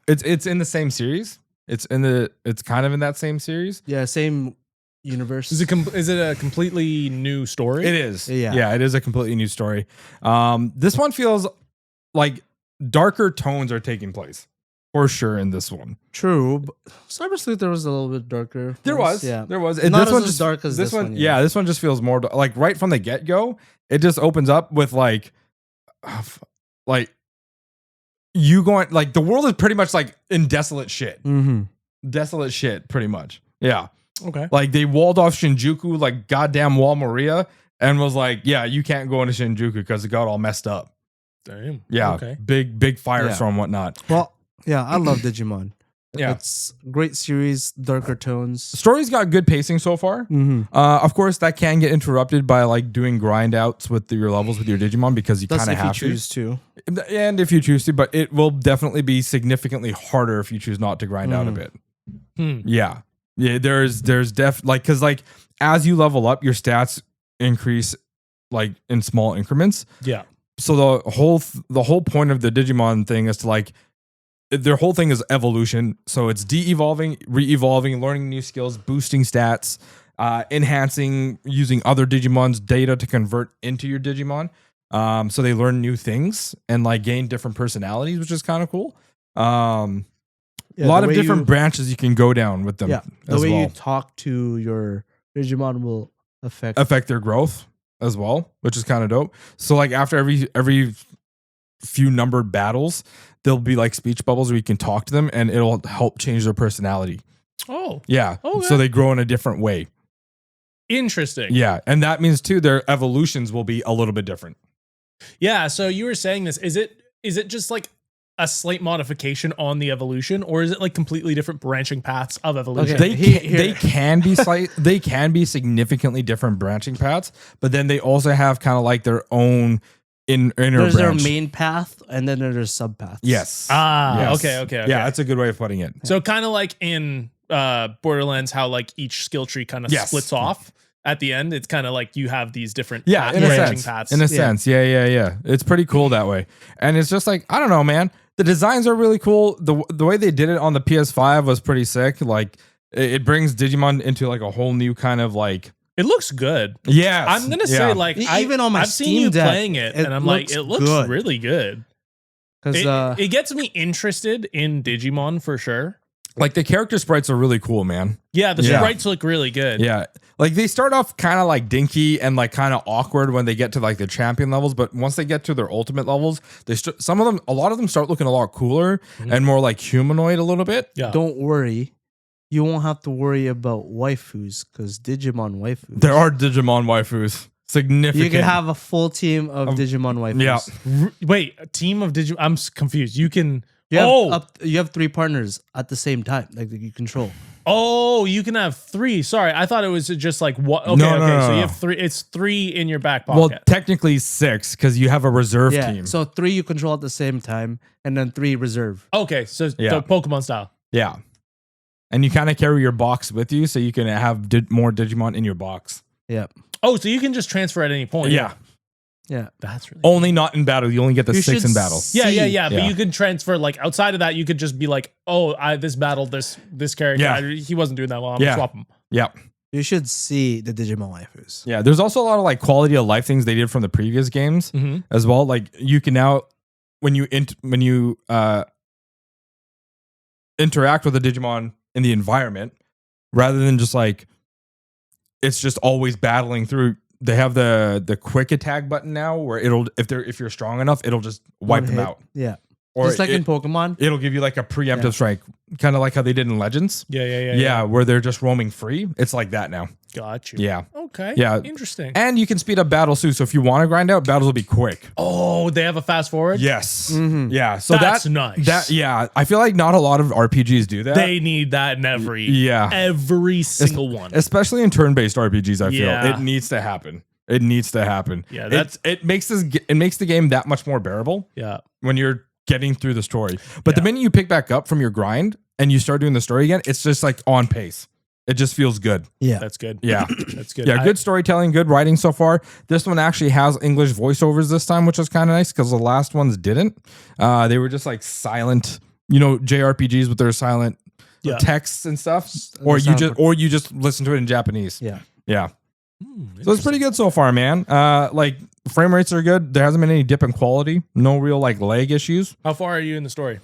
Speaker 3: it's in the same series. It's kind of in that same series.
Speaker 2: Yeah, same universe.
Speaker 1: Is it a completely new story?
Speaker 3: It is.
Speaker 2: Yeah.
Speaker 3: Yeah, it is a completely new story. This one feels like darker tones are taking place for sure in this one.
Speaker 2: True. But Cyber Sleuth there was a little bit darker.
Speaker 3: There was.
Speaker 2: Yeah.
Speaker 3: There was.
Speaker 2: Not
Speaker 3: this one
Speaker 2: as
Speaker 3: just
Speaker 2: dark as this one,
Speaker 3: Yeah, this one just feels more like right from the get go. It just opens up with like you going like the world is pretty much like in desolate shit.
Speaker 2: Mm-hmm.
Speaker 3: Desolate shit, pretty much. Yeah.
Speaker 1: Okay.
Speaker 3: Like they walled off Shinjuku like goddamn Wall Maria and was like, yeah, you can't go into Shinjuku because it got all messed up.
Speaker 1: Damn.
Speaker 3: Yeah.
Speaker 1: Okay.
Speaker 3: Big firestorm and whatnot.
Speaker 2: Well, yeah, I love Digimon.
Speaker 3: Yeah.
Speaker 2: It's great series, darker tones.
Speaker 3: Story's got good pacing so far.
Speaker 2: Mm-hmm.
Speaker 3: Of course, that can get interrupted by like doing grind outs with your levels with your Digimon because you
Speaker 2: That's
Speaker 3: kind of
Speaker 2: if you
Speaker 3: have
Speaker 2: choose to.
Speaker 3: And if you choose to, but it will definitely be significantly harder if you choose not to grind out a bit.
Speaker 1: Hmm.
Speaker 3: Yeah. Yeah, there's because like as you level up, your stats increase like in small increments.
Speaker 1: Yeah.
Speaker 3: So the whole point of the Digimon thing is to like their whole thing is evolution. So it's de-evolving, re-evolving, learning new skills, boosting stats, enhancing, using other Digimon's data to convert into your Digimon. So they learn new things and like gain different personalities, which is kind of cool. A lot of different branches you can go down with them.
Speaker 2: Yeah, the way you talk to your Digimon will affect
Speaker 3: their growth as well, which is kind of dope. So like after every few numbered battles, there'll be like speech bubbles where you can talk to them and it'll help change their personality.
Speaker 1: Oh.
Speaker 3: Yeah.
Speaker 1: Okay.
Speaker 3: So they grow in a different way.
Speaker 1: Interesting.
Speaker 3: Yeah. And that means too, their evolutions will be a little bit different.
Speaker 1: Yeah. So you were saying this. Is it just like a slight modification on the evolution, or is it like completely different branching paths of evolution?
Speaker 3: Okay. They can be they can be significantly different branching paths, but then they also have kind of like their own inner
Speaker 2: there's
Speaker 3: branch.
Speaker 2: their main path and then there's subpaths.
Speaker 3: Yes.
Speaker 1: Yes.
Speaker 3: Yes.
Speaker 1: Okay.
Speaker 3: Yeah, that's a good way of putting it.
Speaker 1: So kind of like in Borderlands, how like each skill tree kind of splits off at the end. It's kind of like you have these different
Speaker 3: in a
Speaker 1: branching
Speaker 3: sense.
Speaker 1: paths.
Speaker 3: In a sense. Yeah. It's pretty cool that way. And it's just like, I don't know, man. The designs are really cool. The way they did it on the PS5 was pretty sick. Like it brings Digimon into like a whole new kind of like.
Speaker 1: It looks good.
Speaker 3: Yeah,
Speaker 1: I'm gonna say like
Speaker 2: even on my
Speaker 1: I've
Speaker 2: Steam
Speaker 1: seen you
Speaker 2: Deck,
Speaker 1: playing it, and I'm like, it looks
Speaker 2: good.
Speaker 1: really good.
Speaker 2: Because
Speaker 1: It gets me interested in Digimon for sure.
Speaker 3: Like the character sprites are really cool, man.
Speaker 1: Yeah, the sprites look really good.
Speaker 3: Yeah. Like they start off kind of like dinky and like kind of awkward when they get to like the champion levels, but once they get to their ultimate levels, a lot of them start looking a lot cooler and more like humanoid a little bit.
Speaker 1: Yeah.
Speaker 2: don't worry, you won't have to worry about waifus because Digimon waifus.
Speaker 3: There are Digimon waifus. Significant.
Speaker 2: You can have a full team of Digimon waifus.
Speaker 3: Yeah.
Speaker 1: Wait, a team of Digimon. I'm confused. You can.
Speaker 2: You have 3 partners at the same time, like that you control.
Speaker 1: Oh, you can have 3. Sorry, I thought it was just like what. Okay,
Speaker 3: No.
Speaker 1: So you have 3. It's 3 in your back pocket.
Speaker 3: Well, technically 6 because you have a reserve team.
Speaker 2: So 3 you control at the same time, and then 3 reserve.
Speaker 1: Okay, so Pokemon style.
Speaker 3: Yeah. And you kind of carry your box with you so you can have more Digimon in your box.
Speaker 2: Yeah.
Speaker 1: Oh, so you can just transfer at any point.
Speaker 2: Yeah.
Speaker 1: That's really
Speaker 3: Only not in battle. You only get the 6 in battle.
Speaker 1: Yeah. But you can transfer like outside of that. You could just be like, oh, this battle, this character, he wasn't doing that well. I'm gonna swap him.
Speaker 3: Yeah.
Speaker 2: You should see the Digimon waifus.
Speaker 3: Yeah. There's also a lot of like quality of life things they did from the previous games as well. Like you can now, when you interact with a Digimon in the environment, rather than just like it's just always battling through. They have the quick attack button now where if you're strong enough, it'll just wipe them out.
Speaker 2: Yeah.
Speaker 3: Or
Speaker 2: just like in Pokemon.
Speaker 3: It'll give you like a preemptive strike, kind of like how they did in Legends.
Speaker 1: Yeah.
Speaker 3: Where they're just roaming free. It's like that now.
Speaker 1: Got you.
Speaker 3: Yeah.
Speaker 1: Okay.
Speaker 3: Yeah.
Speaker 1: Interesting.
Speaker 3: And you can speed up battles too. So if you want to grind out, battles will be quick.
Speaker 1: Oh, they have a fast forward?
Speaker 3: Yes.
Speaker 2: Mm-hmm.
Speaker 3: Yeah. So
Speaker 1: that's nice.
Speaker 3: I feel like not a lot of RPGs do that.
Speaker 1: They need that in every single one.
Speaker 3: Especially in turn-based RPGs, I feel.
Speaker 1: Yeah.
Speaker 3: It needs to happen. It needs to happen.
Speaker 1: Yeah,
Speaker 3: it makes the game that much more bearable.
Speaker 1: Yeah.
Speaker 3: When you're getting through the story. But the minute you pick back up from your grind and you start doing the story again, it's just like on pace. It just feels good.
Speaker 2: Yeah.
Speaker 1: That's good.
Speaker 3: Yeah.
Speaker 1: That's good.
Speaker 3: Yeah, good storytelling, good writing so far. This one actually has English voiceovers this time, which is kind of nice because the last ones didn't. They were just like silent, JRPGs with their silent texts and stuff. Or you just listen to it in Japanese.
Speaker 2: Yeah.
Speaker 3: Yeah. So it's pretty good so far, man. Like frame rates are good. There hasn't been any dip in quality. No real like lag issues.
Speaker 1: How far are you in the story?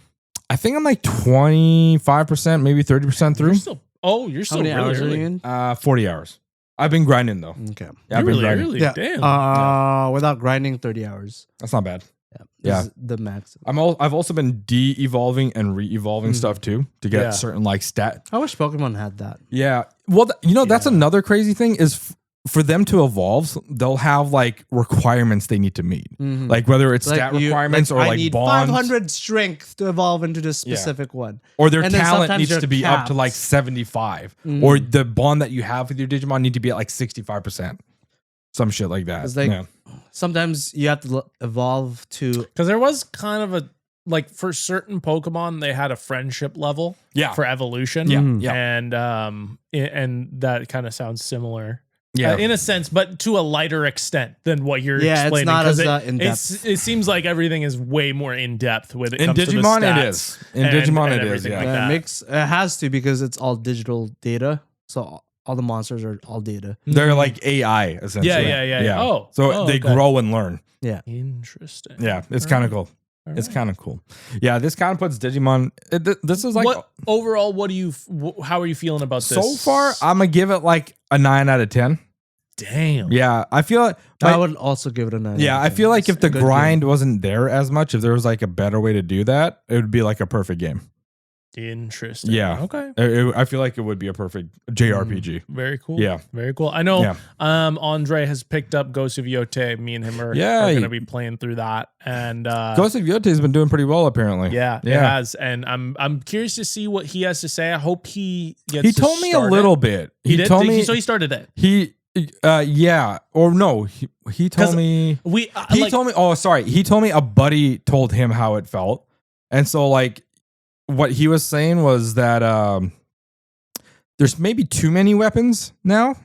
Speaker 3: I think I'm like 25%, maybe 30% through.
Speaker 1: You're still
Speaker 2: How many
Speaker 1: really
Speaker 2: hours are
Speaker 1: early.
Speaker 2: you in?
Speaker 3: 40 hours. I've been grinding though.
Speaker 2: Okay.
Speaker 3: Yeah, I've been
Speaker 1: Really
Speaker 3: grinding.
Speaker 1: early.
Speaker 2: Yeah.
Speaker 1: Damn.
Speaker 2: Without grinding, 30 hours.
Speaker 3: That's not bad.
Speaker 2: Yeah.
Speaker 3: Yeah.
Speaker 2: This is the max.
Speaker 3: I've also been de-evolving and re-evolving stuff too to get certain like stat.
Speaker 2: I wish Pokemon had that.
Speaker 3: Yeah. Well, that's another crazy thing is for them to evolve, they'll have like requirements they need to meet. Like whether it's stat requirements or
Speaker 2: I
Speaker 3: like
Speaker 2: need
Speaker 3: bonds.
Speaker 2: 500 strength to evolve into this specific one.
Speaker 3: Or their
Speaker 2: And then
Speaker 3: talent
Speaker 2: sometimes
Speaker 3: needs
Speaker 2: you're
Speaker 3: to be up to
Speaker 2: capped.
Speaker 3: like 75. Or the bond that you have with your Digimon need to be at like 65%. Some shit like that.
Speaker 2: It's like sometimes you have to evolve to
Speaker 1: Because there was kind of a like for certain Pokemon, they had a friendship level
Speaker 3: Yeah.
Speaker 1: for evolution.
Speaker 3: Yeah.
Speaker 1: And that kind of sounds similar.
Speaker 3: Yeah.
Speaker 1: In a sense, but to a lighter extent than what you're
Speaker 2: Yeah,
Speaker 1: explaining.
Speaker 2: it's not
Speaker 1: 'cause
Speaker 2: as in-depth.
Speaker 1: it seems like everything is way more in depth with it.
Speaker 3: In
Speaker 1: comes to the
Speaker 3: Digimon,
Speaker 1: stats
Speaker 3: it is. In
Speaker 1: and-
Speaker 3: Digimon,
Speaker 1: and
Speaker 3: it is.
Speaker 1: everything
Speaker 3: Yeah.
Speaker 1: like
Speaker 2: Yeah,
Speaker 1: that.
Speaker 2: it has to because it's all digital data. So all the monsters are all data.
Speaker 3: They're like AI essentially.
Speaker 1: Yeah. Oh,
Speaker 3: so they
Speaker 1: okay.
Speaker 3: grow and learn.
Speaker 2: Yeah.
Speaker 1: Interesting.
Speaker 3: Yeah, it's kind of cool. It's kind of cool. Yeah, this kind of puts Digimon. This is like
Speaker 1: what overall? What do you? How are you feeling about this?
Speaker 3: so far? I'm gonna give it like a 9 out of 10.
Speaker 1: Damn.
Speaker 3: Yeah, I feel like
Speaker 2: I would also give it a 9.
Speaker 3: yeah, I feel like if the grind wasn't there as much, if there was like a better way to do that, it would be like a perfect game.
Speaker 1: Interesting.
Speaker 3: Yeah.
Speaker 1: Okay.
Speaker 3: I feel like it would be a perfect JRPG.
Speaker 1: Very cool.
Speaker 3: Yeah.
Speaker 1: Very cool. I know.
Speaker 3: Yeah.
Speaker 1: Andre has picked up Ghost of Yote. Me and him are going to be playing through that. And
Speaker 3: Ghost of Yote has been doing pretty well apparently.
Speaker 1: yeah, it has. And I'm curious to see what he has to say. I hope he gets.
Speaker 3: He told me a little bit.
Speaker 1: He did.
Speaker 3: told me
Speaker 1: So he started it.
Speaker 3: yeah, or no, he told me
Speaker 1: He
Speaker 3: told me. Oh, sorry, he told me a buddy told him how it felt, and so like what he was saying was that there's maybe too many weapons now,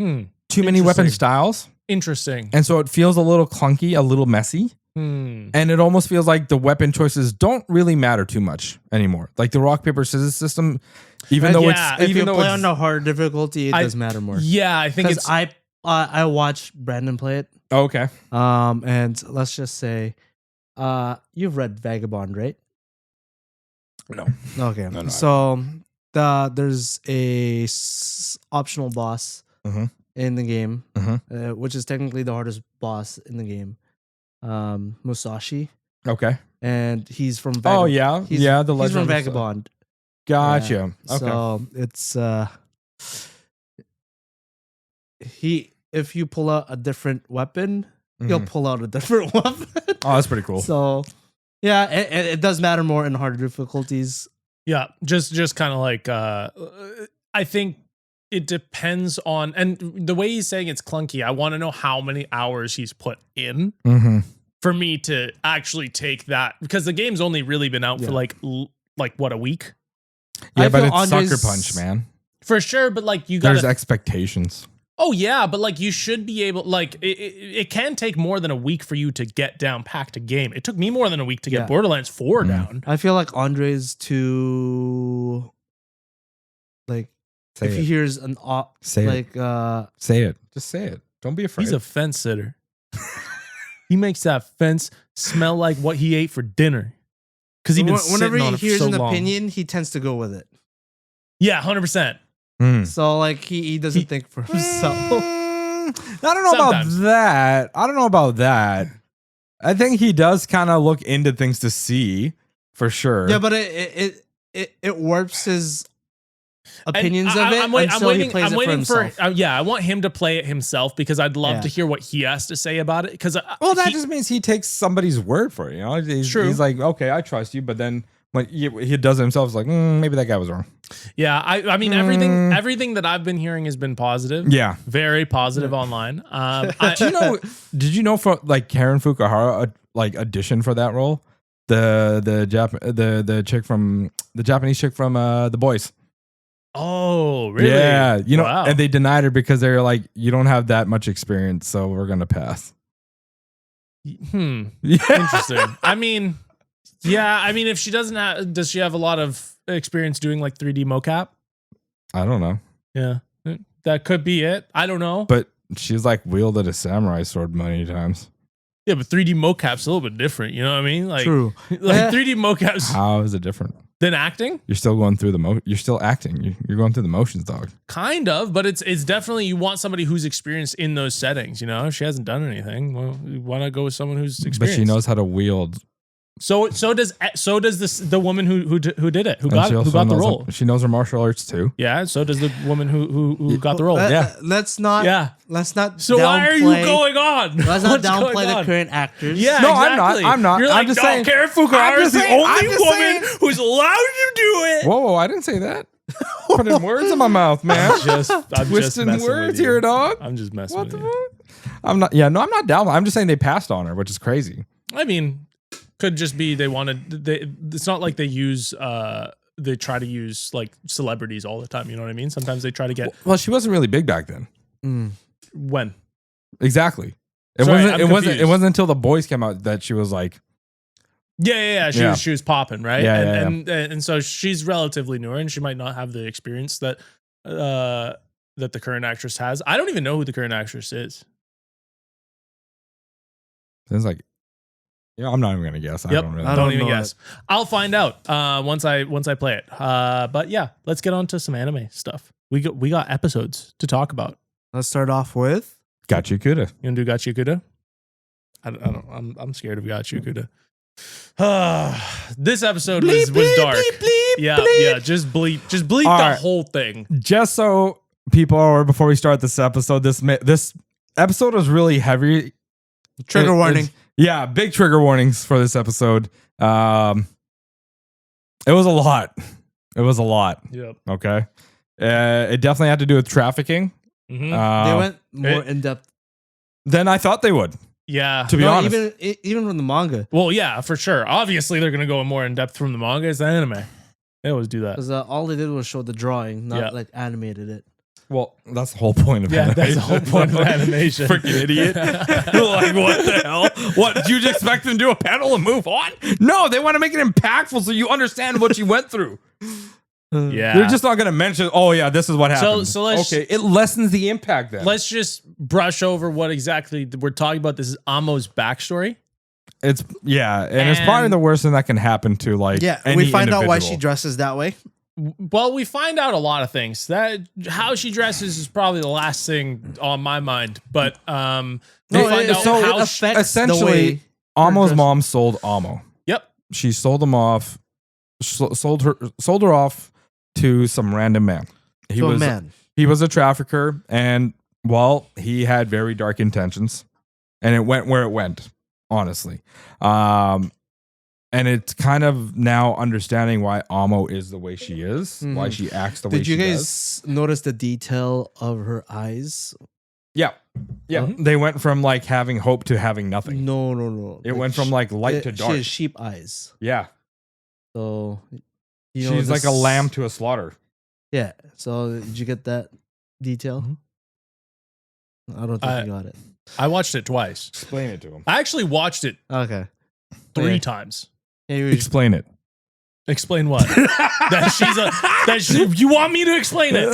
Speaker 3: too many weapon styles,
Speaker 1: Interesting.
Speaker 3: and so it feels a little clunky, a little messy. And it almost feels like the weapon choices don't really matter too much anymore. Like the rock paper scissors system, even though
Speaker 2: if you play on the hard difficulty, it does matter more.
Speaker 1: Yeah, I think it's.
Speaker 2: I watched Brandon play it.
Speaker 3: okay.
Speaker 2: And let's just say, you've read Vagabond, right?
Speaker 3: No.
Speaker 2: Okay.
Speaker 3: No,
Speaker 2: So there's a optional boss in the game, which is technically the hardest boss in the game. Musashi,
Speaker 3: Okay.
Speaker 2: and he's from
Speaker 3: Oh yeah,
Speaker 2: he's,
Speaker 3: yeah. The
Speaker 2: he's
Speaker 3: legend
Speaker 2: from
Speaker 3: of
Speaker 2: Vagabond.
Speaker 3: Gotcha.
Speaker 2: Yeah.
Speaker 3: Okay.
Speaker 2: So it's if you pull out a different weapon, he'll pull out a different weapon.
Speaker 3: Oh, that's pretty cool.
Speaker 2: So yeah, it does matter more in harder difficulties.
Speaker 1: Yeah, just kind of like I think it depends on, and the way he's saying it's clunky. I want to know how many hours he's put in for me to actually take that, because the game's only really been out for like what, a week?
Speaker 3: Yeah,
Speaker 2: I
Speaker 3: but
Speaker 2: feel
Speaker 3: it's Sucker Punch, man.
Speaker 1: For sure, but like you got
Speaker 3: There's expectations.
Speaker 1: Oh yeah, but like you should be able, like it can take more than a week for you to get down packed a game. It took me more than a week to get Borderlands 4 down.
Speaker 2: I feel like Andre's too like
Speaker 3: Say
Speaker 2: if
Speaker 3: it.
Speaker 2: he hears an
Speaker 3: Say
Speaker 2: like
Speaker 3: Say it. Just say it. Don't be afraid.
Speaker 1: He's a fence sitter. He makes that fence smell like what he ate for dinner. Because he been
Speaker 2: whenever
Speaker 1: sitting on
Speaker 2: he
Speaker 1: it for
Speaker 2: hears
Speaker 1: so
Speaker 2: an
Speaker 1: long.
Speaker 2: opinion, he tends to go with it.
Speaker 1: Yeah, 100%.
Speaker 2: So like he doesn't think for himself.
Speaker 3: I don't know
Speaker 1: Sometimes.
Speaker 3: about that. I don't know about that. I think he does kind of look into things to see, for sure.
Speaker 2: Yeah, but it warps his opinions
Speaker 1: And
Speaker 2: of it
Speaker 1: I'm
Speaker 2: until
Speaker 1: waiting,
Speaker 2: he plays
Speaker 1: I'm
Speaker 2: it for
Speaker 1: waiting
Speaker 2: himself.
Speaker 1: I want him to play it himself, because I'd love
Speaker 2: Yeah.
Speaker 1: to hear what he has to say about it. Because
Speaker 3: Well, that just means he takes somebody's word for it. You know, he's like, okay, I trust you, but then when he does it himself, it's like, maybe that guy was wrong.
Speaker 1: yeah, I mean everything that I've been hearing has been positive.
Speaker 3: Yeah,
Speaker 1: Very positive online.
Speaker 3: Did you know for like Karen Fukuhara like auditioned for that role? The chick from the Japanese chick from The Boys.
Speaker 1: Oh, really?
Speaker 3: Yeah, you know,
Speaker 1: Wow.
Speaker 3: and they denied her because they were like, you don't have that much experience, so we're gonna pass.
Speaker 1: Yeah.
Speaker 3: Yeah.
Speaker 1: Interesting. I mean, if she doesn't have, does she have a lot of experience doing like 3D mocap?
Speaker 3: I don't know,
Speaker 1: Yeah, that could be it. I don't know.
Speaker 3: but she's like wielded a samurai sword many times.
Speaker 1: Yeah, but 3D mocap's a little bit different. You know what I mean? Like,
Speaker 2: True.
Speaker 1: like 3D mocap's
Speaker 3: How is it different?
Speaker 1: than acting.
Speaker 3: You're still going through you're still acting. You're going through the motions, dog.
Speaker 1: Kind of, but it's definitely, you want somebody who's experienced in those settings. You know, if she hasn't done anything, well, why not go with someone who's experienced?
Speaker 3: But she knows how to wield.
Speaker 1: So does the woman who did it, who
Speaker 3: and
Speaker 1: got
Speaker 3: she also
Speaker 1: the
Speaker 3: knows
Speaker 1: role.
Speaker 3: she knows her martial arts too.
Speaker 1: Yeah. So does the woman who got the role.
Speaker 3: Yeah.
Speaker 2: Let's not.
Speaker 1: Yeah.
Speaker 2: Let's not.
Speaker 1: So why are you going on?
Speaker 2: Let's not
Speaker 1: What's going
Speaker 2: downplay the
Speaker 1: on?
Speaker 2: current actors.
Speaker 1: Yeah,
Speaker 3: No,
Speaker 1: exactly.
Speaker 3: I'm not.
Speaker 1: You're
Speaker 3: I'm
Speaker 1: like,
Speaker 3: just
Speaker 1: no,
Speaker 3: saying-
Speaker 1: Karen Fukuhara
Speaker 3: I'm
Speaker 1: is
Speaker 3: just
Speaker 1: the
Speaker 3: saying- I'm
Speaker 1: only
Speaker 3: just
Speaker 1: woman
Speaker 3: saying-
Speaker 1: who's allowed to do it.
Speaker 3: Whoa, I didn't say that. Putting words in my mouth, man.
Speaker 1: I'm just
Speaker 3: Twisting
Speaker 1: messing
Speaker 3: words
Speaker 1: with you.
Speaker 3: here, dog.
Speaker 1: I'm just messing
Speaker 3: What
Speaker 1: with
Speaker 3: the
Speaker 1: you.
Speaker 3: fuck? I'm not. Yeah, no, I'm not down. I'm just saying they passed on her, which is crazy.
Speaker 1: I mean, Could just be they wanted. It's not like they use. They try to use like celebrities all the time. You know what I mean? Sometimes they try to get.
Speaker 3: Well, she wasn't really big back then.
Speaker 1: When?
Speaker 3: Exactly. It
Speaker 1: Sorry,
Speaker 3: wasn't.
Speaker 1: I'm
Speaker 3: It wasn't. It
Speaker 1: confused.
Speaker 3: wasn't until The Boys came out that she was like.
Speaker 1: Yeah. She was popping, right?
Speaker 3: Yeah,
Speaker 1: And so she's relatively newer, and she might not have the experience that that the current actress has. I don't even know who the current actress is.
Speaker 3: It's like, I'm not even gonna guess.
Speaker 1: Yep.
Speaker 3: I
Speaker 1: Don't even
Speaker 2: know
Speaker 1: guess. I'll find out once I play it. But yeah, let's get on to some anime stuff. We got episodes to talk about.
Speaker 2: Let's start off with
Speaker 3: Gachiakuta.
Speaker 1: You gonna do Gachiakuta? I'm scared of Gachiakuta. This episode was dark. Yeah. Just bleep
Speaker 3: All
Speaker 1: the
Speaker 3: right.
Speaker 1: whole thing.
Speaker 3: Just so people are, before we start this episode, this episode was really heavy.
Speaker 2: trigger warning.
Speaker 3: Yeah, big trigger warnings for this episode. It was a lot.
Speaker 1: Yep.
Speaker 3: Okay. It definitely had to do with trafficking.
Speaker 1: Mm-hmm.
Speaker 2: They went more in depth.
Speaker 3: Than I thought they would,
Speaker 1: Yeah.
Speaker 3: to be honest.
Speaker 2: Even from the manga,
Speaker 1: Well, yeah, for sure. Obviously, they're gonna go more in depth from the manga as the anime. They always do that.
Speaker 2: because all they did was show the drawing, not
Speaker 1: Yeah.
Speaker 2: like animated it.
Speaker 3: Well, that's the whole point of
Speaker 1: Yeah,
Speaker 3: animation.
Speaker 1: that's the whole point of animation.
Speaker 3: Freaking idiot. Like, what the hell? What, did you just expect them to do a panel and move on? No, they want to make it impactful so you understand what you went through.
Speaker 1: Yeah.
Speaker 3: They're just not going to mention, oh, yeah, this is what happened.
Speaker 1: So let's-
Speaker 3: okay, it lessens the impact then.
Speaker 1: Let's just brush over what exactly we're talking about. This is Amo's backstory.
Speaker 3: It's probably the worst thing that can happen to like any
Speaker 2: we find out why
Speaker 3: individual.
Speaker 2: she dresses that way.
Speaker 1: Well, we find out a lot of things. That how she dresses is probably the last thing on my mind. But we find out
Speaker 2: so
Speaker 1: how
Speaker 2: it
Speaker 1: she,
Speaker 2: affects
Speaker 3: essentially,
Speaker 2: the way
Speaker 3: Amo's
Speaker 2: dress-
Speaker 3: mom sold Amo.
Speaker 1: Yep.
Speaker 3: She sold him off, sold her off to some random man. He was a trafficker, and well, he had very dark intentions, and it went where it went, honestly. And it's kind of now understanding why Amo is the way she is, why she acts the way
Speaker 2: Did
Speaker 3: she
Speaker 2: you
Speaker 3: does.
Speaker 2: guys notice the detail of her eyes?
Speaker 3: Yeah. They went from like having hope to having nothing.
Speaker 2: No.
Speaker 3: It went from like light to dark.
Speaker 2: She has sheep eyes.
Speaker 3: Yeah.
Speaker 2: So
Speaker 3: She's like a lamb to a slaughter.
Speaker 2: Yeah. So did you get that detail? I don't think you got it.
Speaker 1: I watched it twice.
Speaker 3: Explain it to him.
Speaker 1: I actually watched it
Speaker 2: Okay.
Speaker 1: 3 times.
Speaker 2: Yeah,
Speaker 3: Explain it.
Speaker 1: Explain what? You want me to explain it?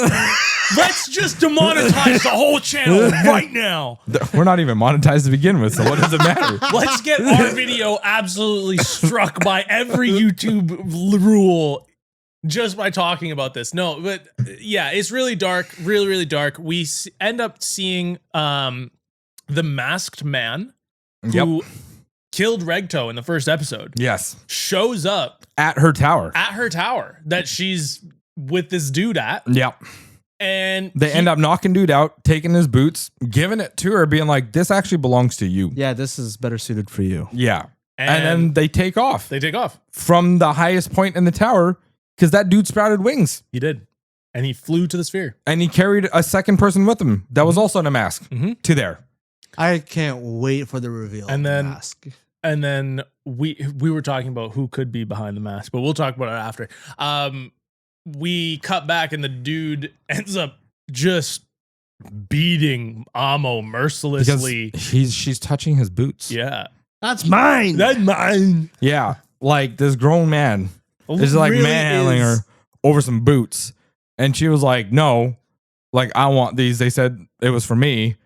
Speaker 1: Let's just demonetize the whole channel right now.
Speaker 3: We're not even monetized to begin with, so what does it matter?
Speaker 1: Let's get our video absolutely struck by every YouTube rule just by talking about this. No, but yeah, it's really dark, really dark. We end up seeing the masked man who killed Regto in the first episode.
Speaker 3: Yes.
Speaker 1: Shows up
Speaker 3: At her tower.
Speaker 1: that she's with this dude at.
Speaker 3: Yep.
Speaker 1: And
Speaker 3: They end up knocking dude out, taking his boots, giving it to her, being like, this actually belongs to you.
Speaker 2: Yeah, this is better suited for you.
Speaker 3: Yeah. And then they take off
Speaker 1: they take off.
Speaker 3: from the highest point in the tower because that dude sprouted wings
Speaker 1: He did. And he flew to the sphere.
Speaker 3: and he carried a second person with him that was also in a mask to there.
Speaker 2: I can't wait for the reveal.
Speaker 1: And
Speaker 2: of the
Speaker 1: then-
Speaker 2: mask.
Speaker 1: And then we were talking about who could be behind the mask, but we'll talk about it after. We cut back and the dude ends up just beating Amo mercilessly.
Speaker 3: Because she's touching his boots.
Speaker 1: Yeah.
Speaker 2: That's mine.
Speaker 1: That's mine.
Speaker 3: Yeah. Like this grown man is like
Speaker 1: Really
Speaker 3: manhandling her over some boots. And she was like, no, like I want these. They said it was for me.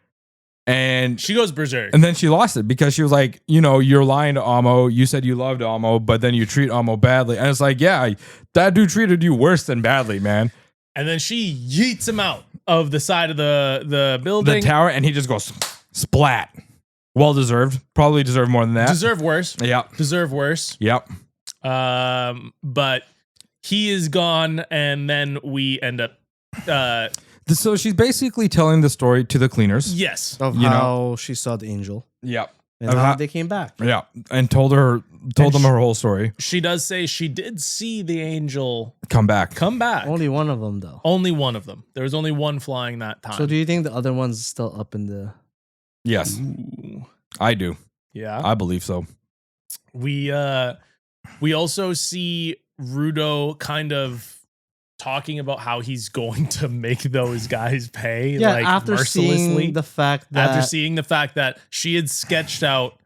Speaker 3: And
Speaker 1: She goes berserk.
Speaker 3: and then she lost it because she was like, you're lying to Amo. You said you loved Amo, but then you treat Amo badly. And it's like, yeah, that dude treated you worse than badly, man.
Speaker 1: And then she yeets him out of the side of the building.
Speaker 3: The tower, and he just goes splat. Well deserved. Probably deserved more than that.
Speaker 1: Deserve worse.
Speaker 3: Yep.
Speaker 1: Deserve worse.
Speaker 3: Yep.
Speaker 1: But he is gone, and then we end up
Speaker 3: So she's basically telling the story to the cleaners.
Speaker 1: yes.
Speaker 2: Of
Speaker 3: you
Speaker 2: how she saw the angel
Speaker 3: Yep.
Speaker 2: and
Speaker 3: Of
Speaker 2: how
Speaker 3: how-
Speaker 2: they came back.
Speaker 3: Yeah. And told them her whole story.
Speaker 1: She does say she did see the angel
Speaker 3: Come back.
Speaker 1: come back.
Speaker 2: Only one of them, though.
Speaker 1: Only one of them. There was only one flying that time.
Speaker 2: So do you think the other one's still up in the?
Speaker 3: Yes.
Speaker 1: Ooh.
Speaker 3: I do.
Speaker 1: Yeah.
Speaker 3: I believe so.
Speaker 1: We also see Rudo kind of talking about how he's going to make those guys pay,
Speaker 2: Yeah,
Speaker 1: like
Speaker 2: after
Speaker 1: mercilessly.
Speaker 2: seeing the fact that
Speaker 1: She had sketched out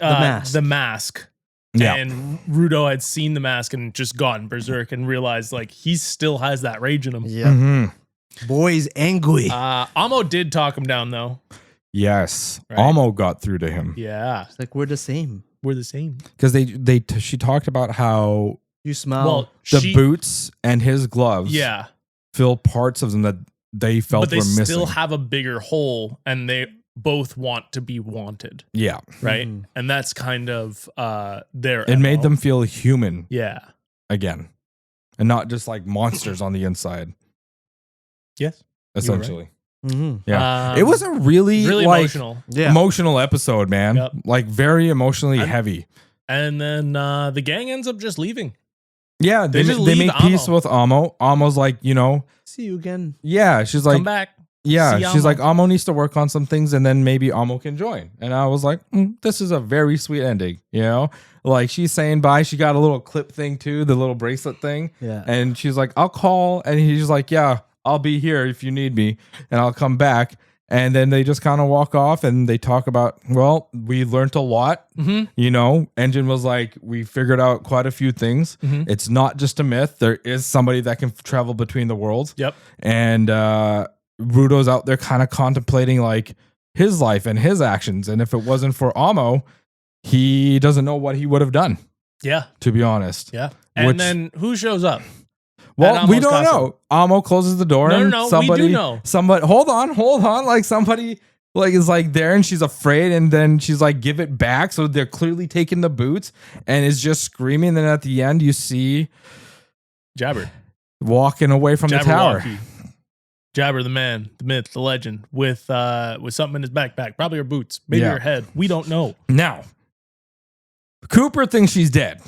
Speaker 2: mask.
Speaker 1: the mask.
Speaker 3: Yeah.
Speaker 1: And Rudo had seen the mask and just gone berserk and realized like he still has that rage in him.
Speaker 2: Yeah.
Speaker 3: Mm-hmm.
Speaker 2: Boy's angry.
Speaker 1: Amo did talk him down though.
Speaker 3: Yes.
Speaker 1: Right.
Speaker 3: Amo got through to him.
Speaker 1: Yeah.
Speaker 2: It's like we're the same.
Speaker 1: We're the same.
Speaker 3: Because she talked about how
Speaker 2: You smell.
Speaker 1: Well,
Speaker 3: the boots and his gloves
Speaker 1: yeah,
Speaker 3: fill parts of them that they felt
Speaker 1: but they
Speaker 3: were missing.
Speaker 1: still have a bigger hole and they both want to be wanted.
Speaker 3: Yeah.
Speaker 1: Right.
Speaker 2: Mhm.
Speaker 1: And that's kind of their
Speaker 3: It made
Speaker 1: MO.
Speaker 3: them feel human
Speaker 1: Yeah.
Speaker 3: again. And not just like monsters on the inside,
Speaker 1: Yes.
Speaker 3: essentially.
Speaker 2: Mhm.
Speaker 3: Yeah. It was a really like,
Speaker 1: emotional.
Speaker 2: Yeah.
Speaker 3: emotional episode, man.
Speaker 1: Yep.
Speaker 3: Like very emotionally
Speaker 1: I'm-
Speaker 3: heavy.
Speaker 1: And then the gang ends up just leaving.
Speaker 3: Yeah,
Speaker 1: They just
Speaker 3: they
Speaker 1: leave
Speaker 3: make peace
Speaker 1: Amo.
Speaker 3: with Amo. Amo's like,
Speaker 2: See you again.
Speaker 3: yeah, she's like,
Speaker 1: Come back.
Speaker 3: yeah,
Speaker 1: See
Speaker 3: she's
Speaker 1: Amo.
Speaker 3: like, Amo needs to work on some things and then maybe Amo can join. And I was like, this is a very sweet ending, you know? Like she's saying bye. She got a little clip thing too, the little bracelet thing.
Speaker 2: Yeah.
Speaker 3: And she's like, I'll call. And he's like, yeah, I'll be here if you need me and I'll come back. And then they just kind of walk off and they talk about, well, we learned a lot.
Speaker 1: Mhm.
Speaker 3: You know, Engine was like, we figured out quite a few things.
Speaker 1: Mhm.
Speaker 3: It's not just a myth. There is somebody that can travel between the worlds.
Speaker 1: Yep.
Speaker 3: And Rudo's out there kind of contemplating like his life and his actions. And if it wasn't for Amo, he doesn't know what he would have done,
Speaker 1: Yeah.
Speaker 3: to be honest.
Speaker 1: Yeah. And
Speaker 3: Which-
Speaker 1: then who shows up?
Speaker 3: Well,
Speaker 1: At
Speaker 3: we
Speaker 1: Amo's
Speaker 3: don't
Speaker 1: castle.
Speaker 3: know. Amo closes the door
Speaker 1: No,
Speaker 3: and
Speaker 1: no, we
Speaker 3: somebody,
Speaker 1: do know.
Speaker 3: somebody, hold on. Like somebody like is like there and she's afraid and then she's like, give it back. So they're clearly taking the boots and is just screaming. Then at the end, you see
Speaker 1: Jabber.
Speaker 3: walking away from the tower.
Speaker 1: Jabberwocky. Jabber, the man, the myth, the legend, with something in his backpack, probably her boots, maybe
Speaker 3: Yeah.
Speaker 1: her head. We don't know.
Speaker 3: Now, Cooper thinks she's dead.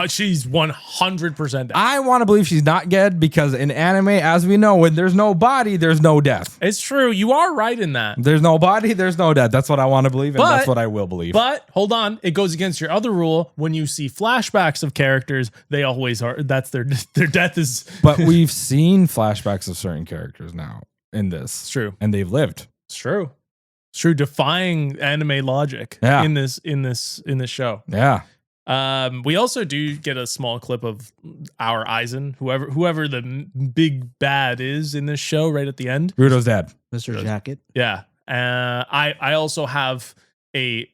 Speaker 1: She's 100% dead.
Speaker 3: I want to believe she's not dead because in anime, as we know, when there's no body, there's no death.
Speaker 1: It's true. You are right in that.
Speaker 3: There's no body, there's no death. That's what I want to believe, and that's what I will believe.
Speaker 1: But hold on, it goes against your other rule. When you see flashbacks of characters, they always are. That's their death is.
Speaker 3: But we've seen flashbacks of certain characters now in this.
Speaker 1: It's true.
Speaker 3: And they've lived.
Speaker 1: It's true. It's true. Defying anime logic.
Speaker 3: Yeah.
Speaker 1: In this show.
Speaker 3: Yeah.
Speaker 1: We also do get a small clip of our Aizen, whoever the big bad is in this show, right at the end.
Speaker 3: Rudo's dead.
Speaker 2: Mr. Jacket.
Speaker 1: Yeah. I also have a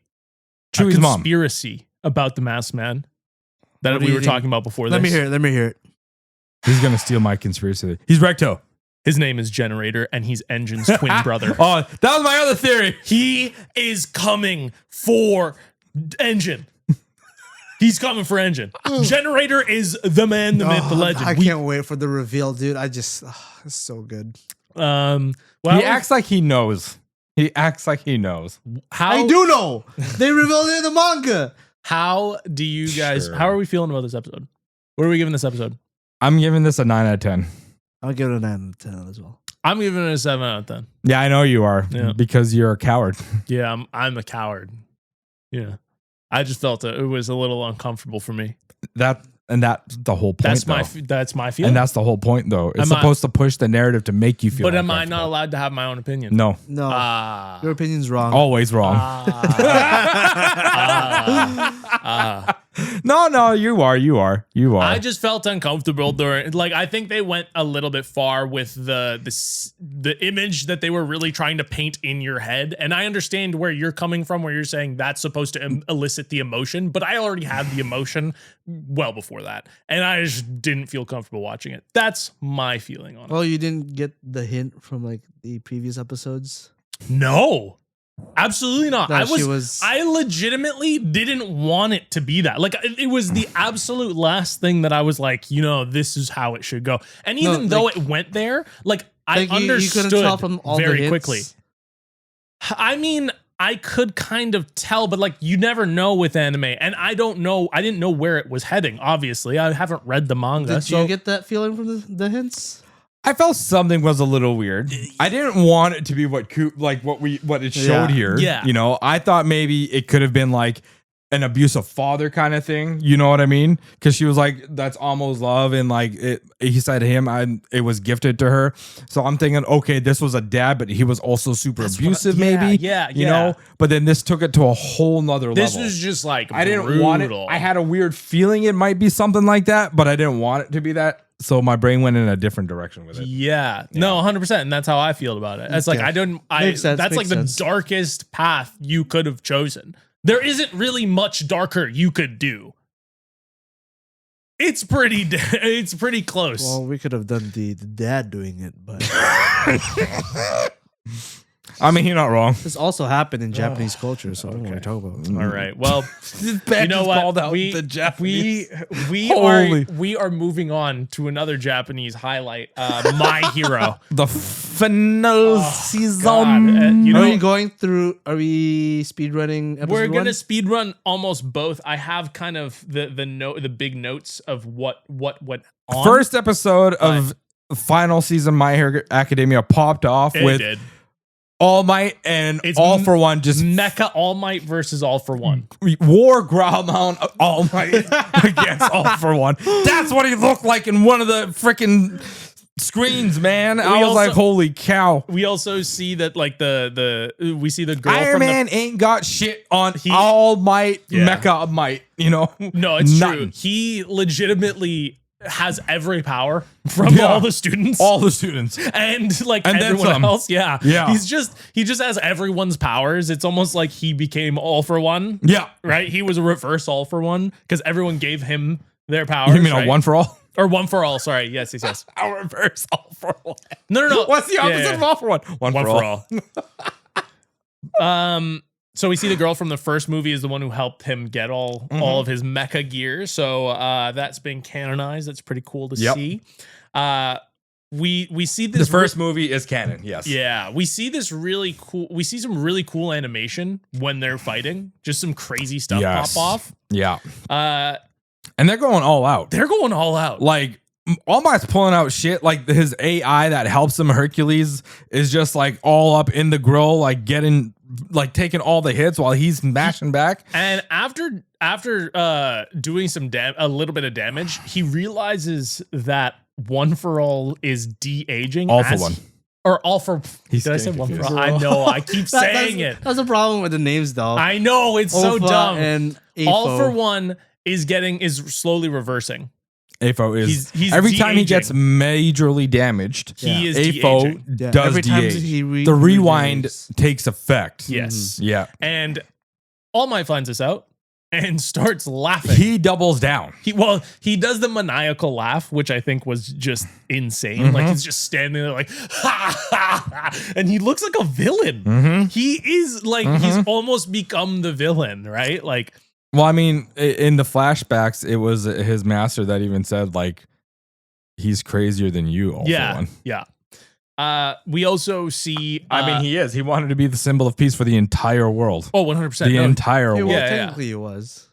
Speaker 3: Chewie's mom.
Speaker 1: conspiracy about the Masked Man that
Speaker 2: What do
Speaker 1: we
Speaker 2: you
Speaker 1: were
Speaker 2: think?
Speaker 1: talking about before
Speaker 2: Let
Speaker 1: this.
Speaker 2: me hear it.
Speaker 3: He's going to steal my conspiracy. He's Recto.
Speaker 1: His name is Generator, and he's Engine's twin brother.
Speaker 3: Oh, that was my other theory.
Speaker 1: He is coming for Engine. He's coming for Engine. Generator is the man, the myth, the legend.
Speaker 2: I can't wait for the reveal, dude. It's so good.
Speaker 1: Well,
Speaker 3: He acts like he knows.
Speaker 1: how
Speaker 2: I do know. They revealed it in the manga.
Speaker 1: How do you guys?
Speaker 3: Sure.
Speaker 1: How are we feeling about this episode? What are we giving this episode?
Speaker 3: I'm giving this a 9 out of 10.
Speaker 2: I'll give it a 9 out of 10 as well.
Speaker 1: I'm giving it a 7 out of 10.
Speaker 3: Yeah, I know you are.
Speaker 1: Yeah.
Speaker 3: Because you're a coward.
Speaker 1: Yeah, I'm a coward. Yeah, I just felt it was a little uncomfortable for me.
Speaker 3: That's the whole point.
Speaker 1: That's
Speaker 3: though.
Speaker 1: that's my feeling.
Speaker 3: And that's the whole point, though. It's
Speaker 1: Am I-
Speaker 3: supposed to push the narrative to make you feel.
Speaker 1: But am I not
Speaker 3: uncomfortable.
Speaker 1: allowed to have my own opinion?
Speaker 3: No,
Speaker 2: No,
Speaker 1: Ah.
Speaker 2: your opinion's wrong.
Speaker 3: always wrong. No, you are.
Speaker 1: I just felt uncomfortable during. Like, I think they went a little bit far with the image that they were really trying to paint in your head. And I understand where you're coming from, where you're saying that's supposed to elicit the emotion, but I already had the emotion well before that, and I just didn't feel comfortable watching it. That's my feeling on it.
Speaker 2: Well, you didn't get the hint from like the previous episodes.
Speaker 1: No, absolutely not.
Speaker 2: That she was-
Speaker 1: I legitimately didn't want it to be that. Like, it was the absolute last thing that I was like, this is how it should go. And
Speaker 2: No,
Speaker 1: even though
Speaker 2: like-
Speaker 1: it went there, like I
Speaker 2: Like, you
Speaker 1: understood
Speaker 2: couldn't tell from all the
Speaker 1: very
Speaker 2: hints?
Speaker 1: quickly. I mean, I could kind of tell, but like you never know with anime, and I didn't know where it was heading. Obviously, I haven't read the manga.
Speaker 2: Did
Speaker 1: so
Speaker 2: you get that feeling from the hints?
Speaker 3: I felt something was a little weird. I didn't want it to be what it showed
Speaker 2: Yeah.
Speaker 3: here.
Speaker 1: Yeah.
Speaker 3: I thought maybe it could have been like an abusive father kind of thing. You know what I mean? Because she was like, that's almost love. And like he said to him, it was gifted to her. So I'm thinking, okay, this was a dad, but he was also super abusive, maybe.
Speaker 1: Yeah.
Speaker 3: You know? But then this took it to a whole nother level.
Speaker 1: This was just like
Speaker 3: I didn't want it. I had a weird feeling it might be something like that, but I didn't want it to be that. So my brain went in a different direction with it.
Speaker 1: Yeah. No, 100%. And that's how I feel about it. It's like,
Speaker 2: Makes sense,
Speaker 1: that's like the darkest path you could have chosen. There isn't really much darker you could do. It's pretty close.
Speaker 2: Well, we could have done the dad doing it, but
Speaker 3: I mean, you're not wrong.
Speaker 2: this also happened in Japanese culture, so I don't want to talk about it.
Speaker 1: All right. Well,
Speaker 3: You know what?
Speaker 1: We are moving on to another Japanese highlight. My Hero.
Speaker 3: The final season.
Speaker 1: You
Speaker 2: Are
Speaker 1: know,
Speaker 2: we going through? Are we speedrunning episode
Speaker 1: we're gonna
Speaker 2: one?
Speaker 1: speed run almost both. I have kind of the big notes of what went on.
Speaker 3: First episode of final season My Hero Academia popped off
Speaker 1: It
Speaker 3: with
Speaker 1: did.
Speaker 3: All Might and
Speaker 1: It's
Speaker 3: All for One just
Speaker 1: Mecha All Might versus All for One.
Speaker 3: war Growlmount All Might against All for One. That's what he looked like in one of the freaking screens, man. I was
Speaker 1: also-
Speaker 3: like, holy cow.
Speaker 1: We also see that like we see the girl
Speaker 3: Iron
Speaker 1: from
Speaker 3: Man ain't got shit on
Speaker 1: He-
Speaker 3: All Might,
Speaker 1: Yeah.
Speaker 3: Mecha Might, you know?
Speaker 1: No, it's true.
Speaker 3: Nothing.
Speaker 1: He legitimately has every power from
Speaker 3: Yeah.
Speaker 1: all the students.
Speaker 3: All the students.
Speaker 1: And like
Speaker 3: And then
Speaker 1: everyone
Speaker 3: some.
Speaker 1: else, yeah.
Speaker 3: Yeah.
Speaker 1: He just has everyone's powers. It's almost like he became All for One,
Speaker 3: Yeah.
Speaker 1: right? He was a reverse All for One because everyone gave him their powers.
Speaker 3: You mean
Speaker 1: right?
Speaker 3: a one for all?
Speaker 1: Or One for All? Sorry, yes.
Speaker 3: A reverse All for One.
Speaker 1: No.
Speaker 3: What's the opposite
Speaker 1: Yeah.
Speaker 3: of All for One?
Speaker 1: One for all. So we see the girl from the first movie is the one who helped him get all of his mecha gear. So that's been canonized. That's pretty cool to see. We see this
Speaker 3: The first movie is canon, yes.
Speaker 1: Yeah, we see this really cool. We see some really cool animation when they're fighting. Just some crazy stuff
Speaker 3: Yes.
Speaker 1: pop off.
Speaker 3: Yeah. And they're going all out.
Speaker 1: They're going all out.
Speaker 3: Like, All Might's pulling out shit. Like, his AI that helps him, Hercules, is just like all up in the grill, like taking all the hits while he's mashing back.
Speaker 1: And after doing a little bit of damage, he realizes that One for All is de-aging.
Speaker 3: All for One.
Speaker 1: Or All for...
Speaker 3: He's
Speaker 1: Did I say
Speaker 3: getting
Speaker 1: One for
Speaker 3: confused.
Speaker 1: All? I know. I keep saying it.
Speaker 2: That's a problem with the names, though.
Speaker 1: I know. It's so
Speaker 2: Ofa
Speaker 1: dumb.
Speaker 2: And
Speaker 1: All
Speaker 2: Afo.
Speaker 1: for One is slowly reversing.
Speaker 3: AFO is
Speaker 1: He's
Speaker 3: every time he
Speaker 1: de-aging.
Speaker 3: gets majorly damaged,
Speaker 1: He is
Speaker 3: AFO
Speaker 1: de-aging.
Speaker 2: Yeah,
Speaker 3: does
Speaker 2: every time
Speaker 3: de-age.
Speaker 2: he
Speaker 3: The rewind
Speaker 2: regenerates.
Speaker 3: takes effect.
Speaker 1: Yes.
Speaker 3: Yeah.
Speaker 1: And All Might finds this out and starts laughing.
Speaker 3: He doubles down.
Speaker 1: He does the maniacal laugh, which I think was just insane. Like he's just standing there like, ha, ha, ha, and he looks like a villain. He is like, he's almost become the villain, right? Like,
Speaker 3: Well, I mean, in the flashbacks, it was his master that even said, like, he's crazier than you, All for One.
Speaker 1: Yeah. We also see,
Speaker 3: I mean, he is. He wanted to be the symbol of peace for the entire world.
Speaker 1: 100%.
Speaker 3: The entire
Speaker 2: Well,
Speaker 3: world.
Speaker 1: Yeah.
Speaker 2: technically it was.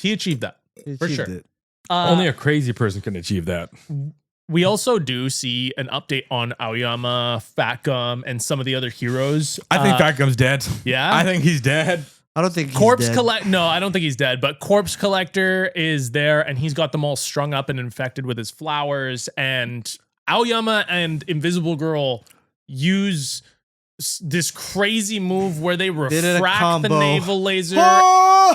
Speaker 1: He achieved that.
Speaker 2: He
Speaker 1: For
Speaker 2: achieved
Speaker 1: sure.
Speaker 2: it.
Speaker 3: Only a crazy person can achieve that.
Speaker 1: We also do see an update on Aoyama, Fat Gum, and some of the other heroes.
Speaker 3: I think Fat Gum's dead.
Speaker 1: Yeah?
Speaker 3: I think he's dead.
Speaker 2: I don't think
Speaker 1: Corpse
Speaker 2: he's dead.
Speaker 1: Collect. No, I don't think he's dead, but Corpse Collector is there, and he's got them all strung up and infected with his flowers. And Aoyama and Invisible Girl use this crazy move where they
Speaker 2: did a
Speaker 1: refract the
Speaker 2: combo.
Speaker 1: naval laser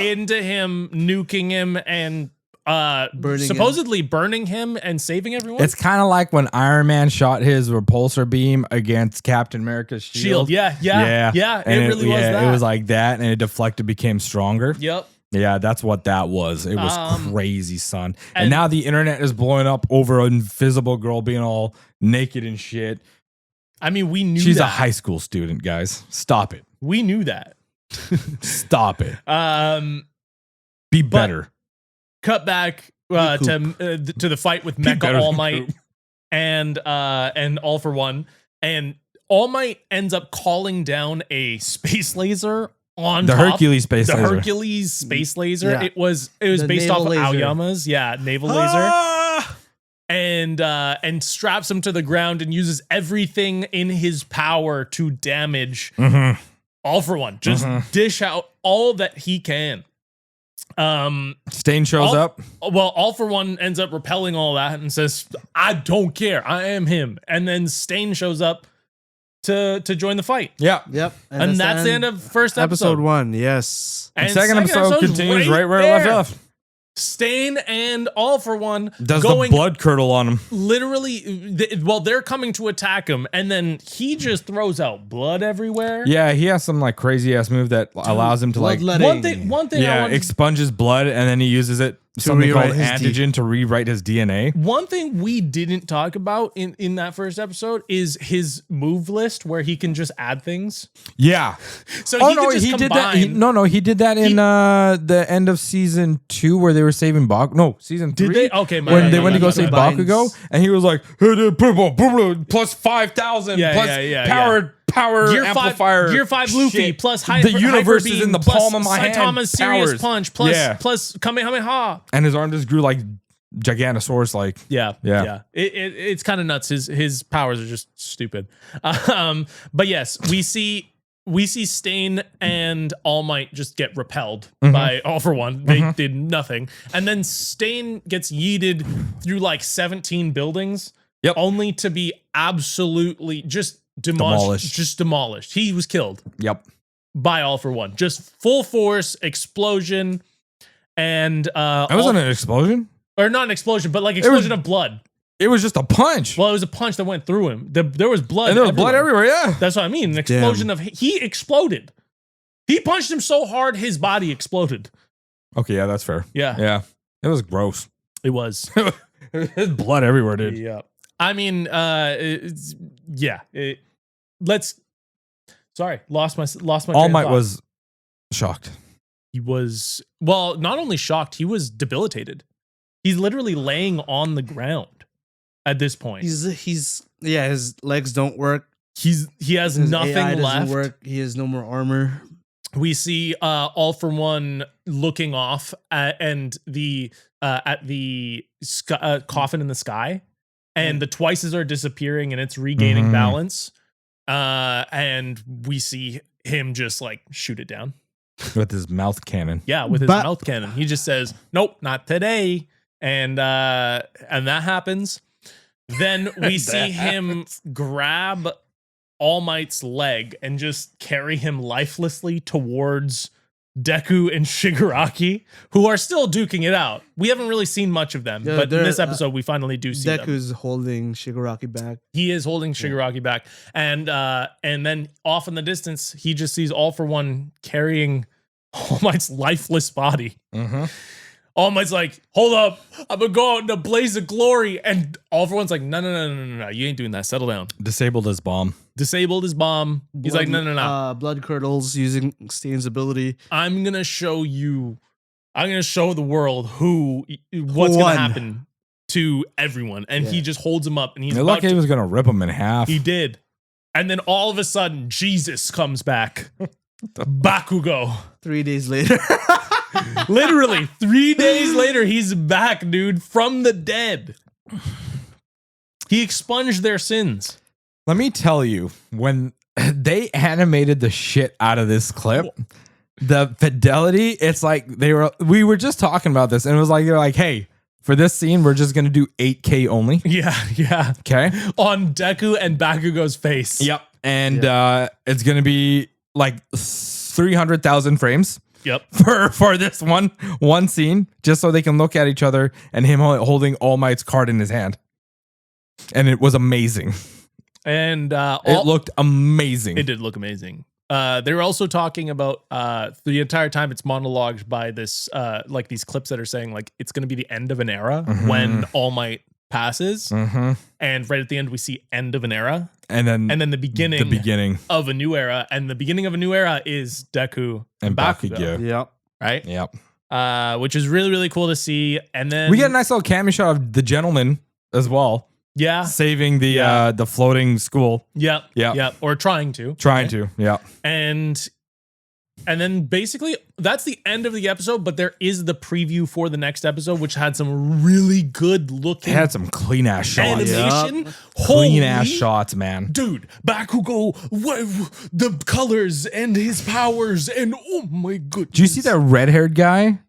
Speaker 1: into him, nuking him, and supposedly burning him and saving everyone.
Speaker 3: It's kind of like when Iron Man shot his repulsor beam against Captain America's shield.
Speaker 1: Yeah.
Speaker 3: And
Speaker 1: It really was that.
Speaker 3: It was like that, and it deflected, became stronger.
Speaker 1: Yep.
Speaker 3: Yeah, that's what that was. It was crazy, son. And
Speaker 1: and-
Speaker 3: now the internet is blowing up over an Invisible Girl being all naked and shit.
Speaker 1: I mean, we knew
Speaker 3: She's
Speaker 1: that.
Speaker 3: a high school student, guys. Stop it.
Speaker 1: We knew that.
Speaker 3: Stop it. Be
Speaker 1: but-
Speaker 3: better.
Speaker 1: Cut back to the fight with Mecha
Speaker 3: better
Speaker 1: All
Speaker 3: than
Speaker 1: Might
Speaker 3: Coop.
Speaker 1: and All for One, and All Might ends up calling down a space laser on
Speaker 3: The
Speaker 1: top.
Speaker 3: Hercules space
Speaker 1: the
Speaker 3: laser.
Speaker 1: Hercules space laser.
Speaker 2: Yeah.
Speaker 1: It was
Speaker 2: The
Speaker 1: based off
Speaker 2: naval
Speaker 1: of
Speaker 2: laser.
Speaker 1: Aoyama's naval laser, and straps him to the ground and uses everything in his power to damage All for One. Just dish out all that he can.
Speaker 3: Stain shows up.
Speaker 1: Well, All For One ends up repelling all that and says, I don't care. I am him. And then Stain shows up to join the fight.
Speaker 3: Yeah.
Speaker 2: Yep.
Speaker 1: And that's the end of first
Speaker 2: episode
Speaker 1: episode.
Speaker 2: 1. Yes.
Speaker 1: And
Speaker 3: second episode
Speaker 1: episode's
Speaker 3: continues right where it left off.
Speaker 1: Stain and All For One
Speaker 3: Does
Speaker 1: going
Speaker 3: the blood curdle on him.
Speaker 1: literally, they're coming to attack him, and then he just throws out blood everywhere.
Speaker 3: Yeah, he has some like crazy ass move that allows him to like
Speaker 2: bloodletting.
Speaker 1: One thing I
Speaker 3: yeah,
Speaker 1: wanted
Speaker 3: expunges blood and then he uses it something called
Speaker 2: rewrite his
Speaker 3: antigen to rewrite his DNA.
Speaker 1: One thing we didn't talk about in that first episode is his move list where he can just add things.
Speaker 3: Yeah.
Speaker 1: So
Speaker 3: Oh
Speaker 1: he
Speaker 3: no,
Speaker 1: can just
Speaker 3: he did
Speaker 1: combine.
Speaker 3: that. He did that in the end of season 2 where they were saving Bak. No, season 3.
Speaker 1: Did they? Okay,
Speaker 3: when they went to go save
Speaker 2: combines.
Speaker 3: Bakugo, and he was like plus 5,000
Speaker 1: Yeah,
Speaker 3: plus
Speaker 1: yeah,
Speaker 3: power
Speaker 1: Gear
Speaker 3: amplifier.
Speaker 1: 5 Luffy
Speaker 3: shit.
Speaker 1: plus
Speaker 3: The universe is
Speaker 1: Hyper
Speaker 3: in the
Speaker 1: Beam, plus
Speaker 3: palm of my hand.
Speaker 1: Saitama's Serious
Speaker 3: Powers.
Speaker 1: Punch plus
Speaker 3: Yeah.
Speaker 1: plus Kamehameha.
Speaker 3: And his arm just grew like Giganosaurus like.
Speaker 1: Yeah. It's kind of nuts. His powers are just stupid. But yes, we see Stain and All Might just get repelled by All For One. They did nothing, and then Stain gets yeeted through like 17 buildings.
Speaker 3: Yep.
Speaker 1: Only to be absolutely just demolished. Just demolished. He was killed.
Speaker 3: Yep.
Speaker 1: By All For One. Just full force explosion, and
Speaker 3: It wasn't an explosion.
Speaker 1: or not an explosion, but like explosion of blood.
Speaker 3: It was just a punch.
Speaker 1: Well, it was a punch that went through him. There was blood.
Speaker 3: And there was blood everywhere. Yeah.
Speaker 1: That's what I mean. An explosion of he exploded. He punched him so hard his body exploded.
Speaker 3: Okay. Yeah, that's fair.
Speaker 1: Yeah.
Speaker 3: Yeah. It was gross.
Speaker 1: It was.
Speaker 3: There's blood everywhere, dude.
Speaker 1: Yeah. I mean, let's. Sorry, lost my.
Speaker 3: All
Speaker 1: train of
Speaker 3: Might
Speaker 1: thought.
Speaker 3: was shocked.
Speaker 1: He was not only shocked, he was debilitated. He's literally laying on the ground at this point.
Speaker 2: He's his legs don't work.
Speaker 1: He has
Speaker 2: His
Speaker 1: nothing
Speaker 2: AI doesn't
Speaker 1: left.
Speaker 2: work. He has no more armor.
Speaker 1: We see All For One looking off at the coffin in the sky, and the Twices are disappearing, and it's regaining balance. And we see him just like shoot it down
Speaker 3: With his mouth cannon.
Speaker 1: Yeah, with his mouth cannon. He just says, "Nope, not today," and that happens. Then we see him grab All Might's leg and just carry him lifelessly towards Deku and Shigaraki, who are still duking it out. We haven't really seen much of them, but in this episode, we finally do see them.
Speaker 2: Deku's holding Shigaraki back.
Speaker 1: He is holding Shigaraki back, and then off in the distance, he just sees All For One carrying All Might's lifeless body. All Might's like, "Hold up, I'm gonna go out in a blaze of glory," and All For One's like, "No, you ain't doing that. Settle down."
Speaker 3: Disabled his bomb.
Speaker 1: Disabled his bomb. He's like, "No.
Speaker 2: Blood curdles using Stain's ability.
Speaker 1: I'm gonna show you. I'm gonna show the world what's gonna happen to everyone." And he just holds him up, and he's
Speaker 3: You're lucky he was gonna rip him in half.
Speaker 1: He did, and then all of a sudden, Jesus comes back. Bakugo.
Speaker 2: 3 days later.
Speaker 1: Literally 3 days later, he's back, dude, from the dead. He expunged their sins.
Speaker 3: Let me tell you, when they animated the shit out of this clip, the fidelity, it's like we were just talking about this, and it was like, they're like, hey, for this scene, we're just gonna do 8K only.
Speaker 1: Yeah.
Speaker 3: Okay.
Speaker 1: On Deku and Bakugo's face.
Speaker 3: Yep. And it's gonna be like 300,000 frames.
Speaker 1: Yep.
Speaker 3: For this one scene, just so they can look at each other and him holding All Might's card in his hand. And it was amazing.
Speaker 1: And
Speaker 3: it looked amazing.
Speaker 1: It did look amazing. They were also talking about the entire time it's monologued by this like these clips that are saying like it's going to be the end of an era when All Might passes, and right at the end we see end of an era, and then the beginning of a new era, and the beginning of a new era is Deku and Bakugo.
Speaker 2: Yep.
Speaker 1: Right.
Speaker 3: Yep.
Speaker 1: Which is really, really cool to see. And then
Speaker 3: we get a nice little cameo shot of the gentleman as well.
Speaker 1: Yeah.
Speaker 3: Saving the floating school.
Speaker 1: Yep. Or trying to.
Speaker 3: Yeah.
Speaker 1: And then basically that's the end of the episode, but there is the preview for the next episode, which had some really good looking.
Speaker 3: It had some clean ass shots.
Speaker 1: Animation.
Speaker 3: Yep. Clean ass shots, man.
Speaker 1: Dude, Bakugo, the colors and his powers, and oh my goodness.
Speaker 3: Do you see that red haired guy?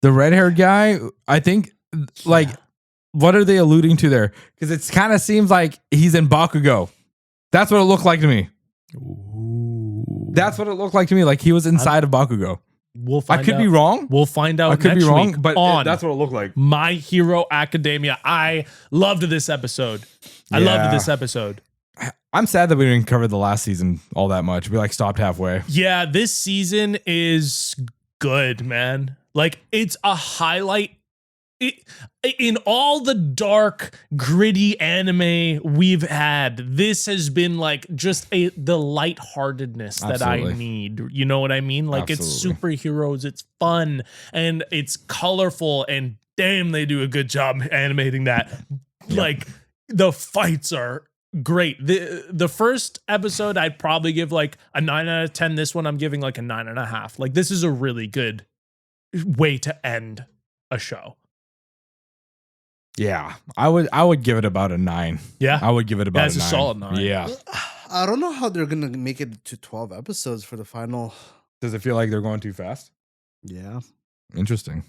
Speaker 3: The red-haired guy, I think, like, what are they alluding to there? Because it kind of seems like he's in Bakugo. That's what it looked like to me.
Speaker 1: Ooh.
Speaker 3: That's what it looked like to me. Like he was inside of Bakugo.
Speaker 1: We'll find
Speaker 3: I could
Speaker 1: out.
Speaker 3: be wrong.
Speaker 1: We'll find out.
Speaker 3: I could be
Speaker 1: next
Speaker 3: wrong,
Speaker 1: week
Speaker 3: but
Speaker 1: on
Speaker 3: that's what it looked like.
Speaker 1: My Hero Academia. I loved this episode. I loved this episode.
Speaker 3: I'm sad that we didn't cover the last season all that much. We like stopped halfway.
Speaker 1: Yeah, this season is good, man. Like it's a highlight. In all the dark, gritty anime we've had, this has been like just the lightheartedness that I need. You know what I mean? Like it's superheroes, it's fun, and it's colorful, and damn, they do a good job animating that. Like the fights are great. The first episode I'd probably give like a 9 out of 10. This one I'm giving like a 9.5. Like this is a really good way to end a show.
Speaker 3: Yeah, I would give it about a 9.
Speaker 1: Yeah,
Speaker 3: I would give it about
Speaker 1: a 9. A solid 9.
Speaker 3: Yeah.
Speaker 2: I don't know how they're gonna make it to 12 episodes for the final.
Speaker 3: Does it feel like they're going too fast?
Speaker 2: Yeah.
Speaker 3: Interesting.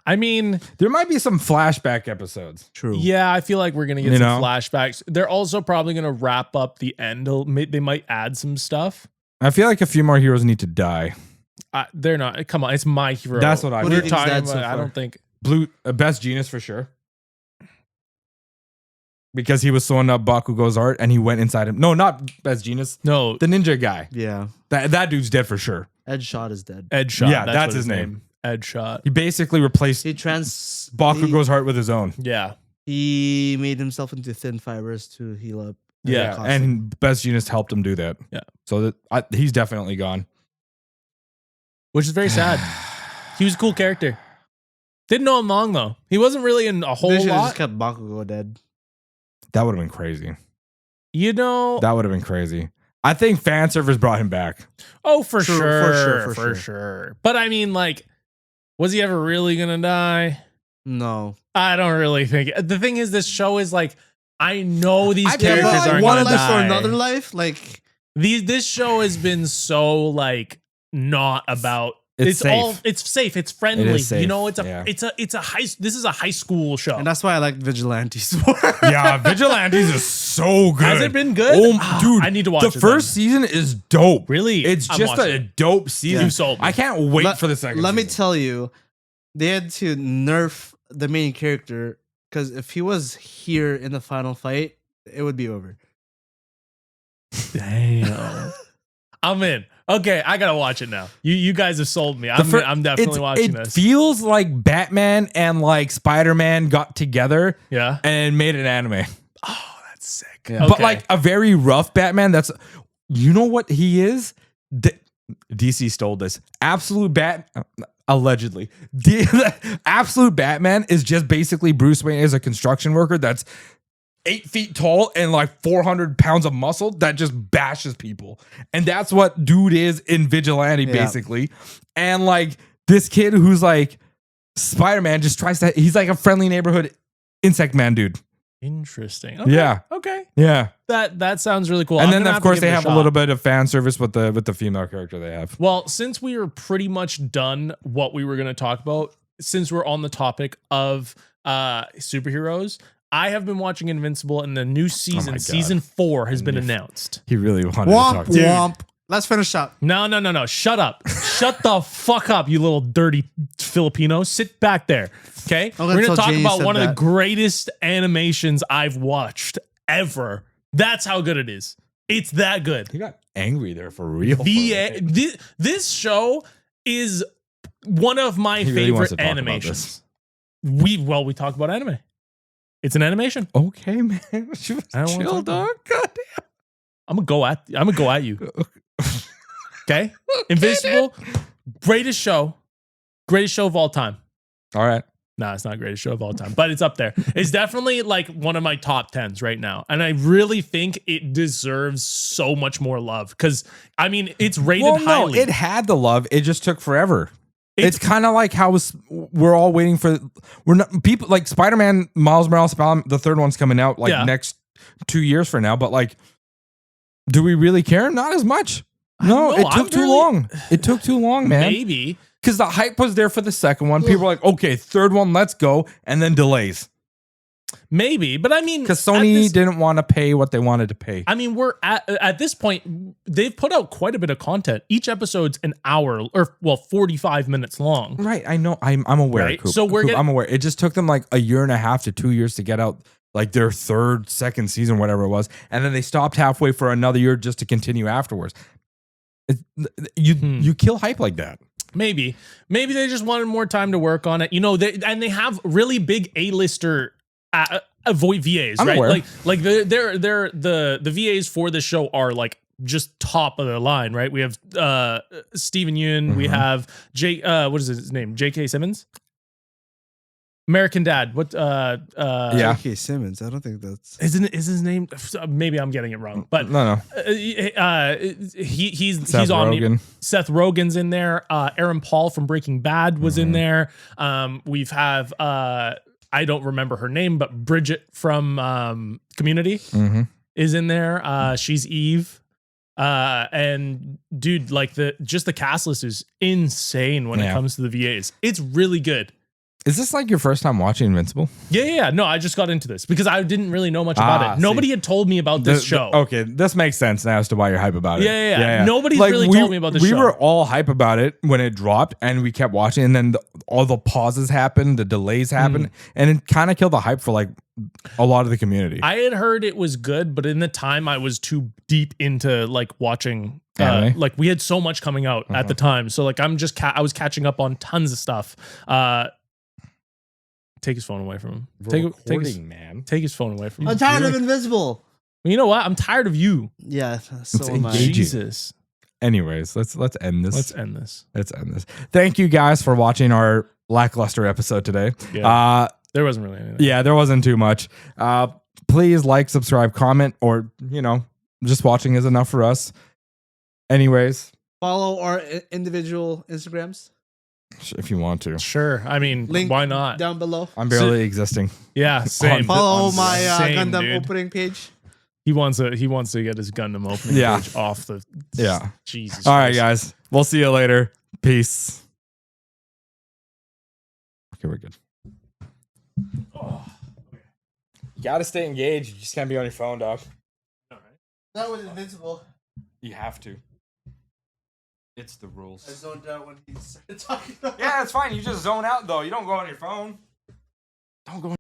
Speaker 1: I mean,
Speaker 3: there might be some flashback episodes.
Speaker 2: True.
Speaker 1: Yeah, I feel like we're gonna get some flashbacks. They're also probably gonna wrap up the end. They might add some stuff.
Speaker 3: I feel like a few more heroes need to die.
Speaker 1: They're not. Come on, it's My Hero.
Speaker 3: That's what
Speaker 1: we're talking about. I don't think
Speaker 3: Best Genius for sure. Because he was sewing up Bakugo's art and he went inside him. No, not Best Genius.
Speaker 1: No.
Speaker 3: The ninja guy.
Speaker 2: Yeah.
Speaker 3: That dude's dead for sure.
Speaker 2: Ed Shot is dead.
Speaker 1: Ed Shot.
Speaker 3: Yeah, that's his name.
Speaker 1: Ed Shot.
Speaker 3: He basically replaced Bakugo's heart with his own.
Speaker 1: Yeah.
Speaker 2: He made himself into thin fibers to heal up.
Speaker 3: Yeah. And Best Genius helped him do that.
Speaker 1: Yeah.
Speaker 3: So he's definitely gone.
Speaker 1: Which is very sad. He was a cool character. Didn't know him long though. He wasn't really in a whole lot.
Speaker 2: They should have just kept Bakugo dead.
Speaker 3: That would have been crazy.
Speaker 1: You know,
Speaker 3: that would have been crazy. I think fan service brought him back.
Speaker 1: Oh, for sure. But I mean, like, was he ever really gonna die?
Speaker 2: No,
Speaker 1: I don't really think. The thing is, this show is like, I know these characters aren't
Speaker 2: one
Speaker 1: gonna
Speaker 2: life
Speaker 1: die.
Speaker 2: or another life. Like
Speaker 1: this show has been so like not about.
Speaker 3: It's safe.
Speaker 1: It's safe. It's friendly.
Speaker 3: Safe.
Speaker 1: You know, it's a high. This is a high school show,
Speaker 2: and that's why I like Vigilantes more.
Speaker 3: Yeah, Vigilantes is so good.
Speaker 1: Has it been good?
Speaker 3: Dude,
Speaker 1: I need to watch
Speaker 3: the first season is dope.
Speaker 1: Really,
Speaker 3: it's just a dope season.
Speaker 1: You sold me.
Speaker 3: I can't wait for the second.
Speaker 2: Let me tell you, they had to nerf the main character because if he was here in the final fight, it would be over.
Speaker 1: Damn. I'm in. Okay, I gotta watch it now. You guys have sold me. I'm definitely watching this.
Speaker 3: It feels like Batman and like Spider-Man got together, and made an anime.
Speaker 1: Oh, that's sick.
Speaker 2: Yeah.
Speaker 3: But like a very rough Batman. That's, you know what he is? DC stole this. Allegedly, Absolute Batman is just basically Bruce Wayne as a construction worker that's 8 feet tall and like 400 pounds of muscle that just bashes people. And that's what dude is in Vigilante, basically. And like this kid who's like Spider-Man just tries to, he's like a friendly neighborhood insect man dude.
Speaker 1: Interesting. Okay.
Speaker 3: Yeah.
Speaker 1: Okay.
Speaker 3: Yeah.
Speaker 1: That sounds really cool.
Speaker 3: And then of course they have a little bit of fan service with the female character they have.
Speaker 1: Well, since we were pretty much done what we were going to talk about, since we're on the topic of superheroes, I have been watching Invincible, and the new season, season 4, has been announced.
Speaker 3: He really wanted to talk to
Speaker 2: you. Let's finish up.
Speaker 1: No. Shut up. Shut the fuck up, you little dirty Filipino. Sit back there. Okay? We're going to talk about one of the greatest animations I've watched ever. That's how good it is. It's that good.
Speaker 3: He got angry there for real.
Speaker 1: This show is one of my favorite animations. We talk about anime. It's an animation.
Speaker 3: Okay, man. Chill, dog. God damn.
Speaker 1: I'm gonna go at you. Okay? Invincible, greatest show of all time.
Speaker 3: All right.
Speaker 1: Nah, it's not greatest show of all time, but it's up there. It's definitely like one of my top 10s right now. And I really think it deserves so much more love. Because I mean, it's rated highly.
Speaker 3: No, it had the love. It just took forever. It's kind of like how we're all waiting for. We're not people like Spider-Man, Miles Morales. The third one's coming out like next 2 years from now. But like, do we really care? Not as much. No, it took too long. It took too long, man.
Speaker 1: Maybe.
Speaker 3: because the hype was there for the second one. People were like, okay, third one, let's go, and then delays.
Speaker 1: Maybe, but I mean,
Speaker 3: Because Sony didn't want to pay what they wanted to pay.
Speaker 1: I mean, we're at this point, they've put out quite a bit of content. Each episode's an hour or 45 minutes long.
Speaker 3: Right, I know. I'm aware.
Speaker 1: Right?
Speaker 3: Coop.
Speaker 1: So
Speaker 3: I'm aware. It just took them like a year and a half to 2 years to get out like their second season, whatever it was, and then they stopped halfway for another year just to continue afterwards. You kill hype like that.
Speaker 1: Maybe they just wanted more time to work on it. You know, they have really big A-lister avoid VAs,
Speaker 3: I'm
Speaker 1: right?
Speaker 3: aware.
Speaker 1: Like the VAs for the show are like just top of the line, right? We have Steven Yeun, we have what is his name? J.K. Simmons? American Dad. What
Speaker 3: Yeah.
Speaker 2: J.K. Simmons. I don't think that's
Speaker 1: is his name? Maybe I'm getting it wrong, but
Speaker 3: No.
Speaker 1: he's
Speaker 3: Seth
Speaker 1: on
Speaker 3: Rogen.
Speaker 1: Seth Rogen's in there. Aaron Paul from Breaking Bad was in there. We've have I don't remember her name, but Bridget from Community is in there. She's Eve. And dude, like the cast list is insane when it comes to the VAs. It's really good.
Speaker 3: Is this like your first time watching Invincible?
Speaker 1: Yeah. No, I just got into this because I didn't really know much about it. Nobody had told me about this show.
Speaker 3: Okay, this makes sense now as to why you're hype about it.
Speaker 1: Yeah. Nobody's really told me about this show.
Speaker 3: We were all hype about it when it dropped, and we kept watching, and then all the pauses happened, the delays happened, and it kind of killed the hype for like a lot of the community.
Speaker 1: I had heard it was good, but in the time I was too deep into like watching. Like we had so much coming out at the time, so like I was catching up on tons of stuff. Take his phone away from him. Take his phone away from him.
Speaker 2: I'm tired of Invisible.
Speaker 1: You know what? I'm tired of you.
Speaker 2: Yeah, so am I.
Speaker 3: engaging.
Speaker 1: Jesus.
Speaker 3: Anyways, let's end this.
Speaker 1: Let's end this.
Speaker 3: Thank you guys for watching our lackluster episode today.
Speaker 1: Yeah. There wasn't really anything.
Speaker 3: Yeah, there wasn't too much. Please like, subscribe, comment, or just watching is enough for us. Anyways,
Speaker 2: Follow our individual Instagrams.
Speaker 3: if you want to.
Speaker 1: Sure. I mean,
Speaker 2: Link
Speaker 1: why not?
Speaker 2: down below.
Speaker 3: I'm barely existing.
Speaker 1: Yeah, same.
Speaker 2: Follow my
Speaker 1: Same,
Speaker 2: Gundam
Speaker 1: dude.
Speaker 2: opening page.
Speaker 1: He wants to get his Gundam opening page off the.
Speaker 3: Yeah.
Speaker 1: Jesus.
Speaker 3: All right,
Speaker 1: Christ.
Speaker 3: guys. We'll see you later. Peace. Okay, we're good. You gotta stay engaged. You just can't be on your phone, dog.
Speaker 2: That was Invincible.
Speaker 3: You have to. It's the rules.
Speaker 2: I zoned out when he started talking about
Speaker 3: Yeah, it's fine. You just zone out, though. You don't go on your phone. Don't go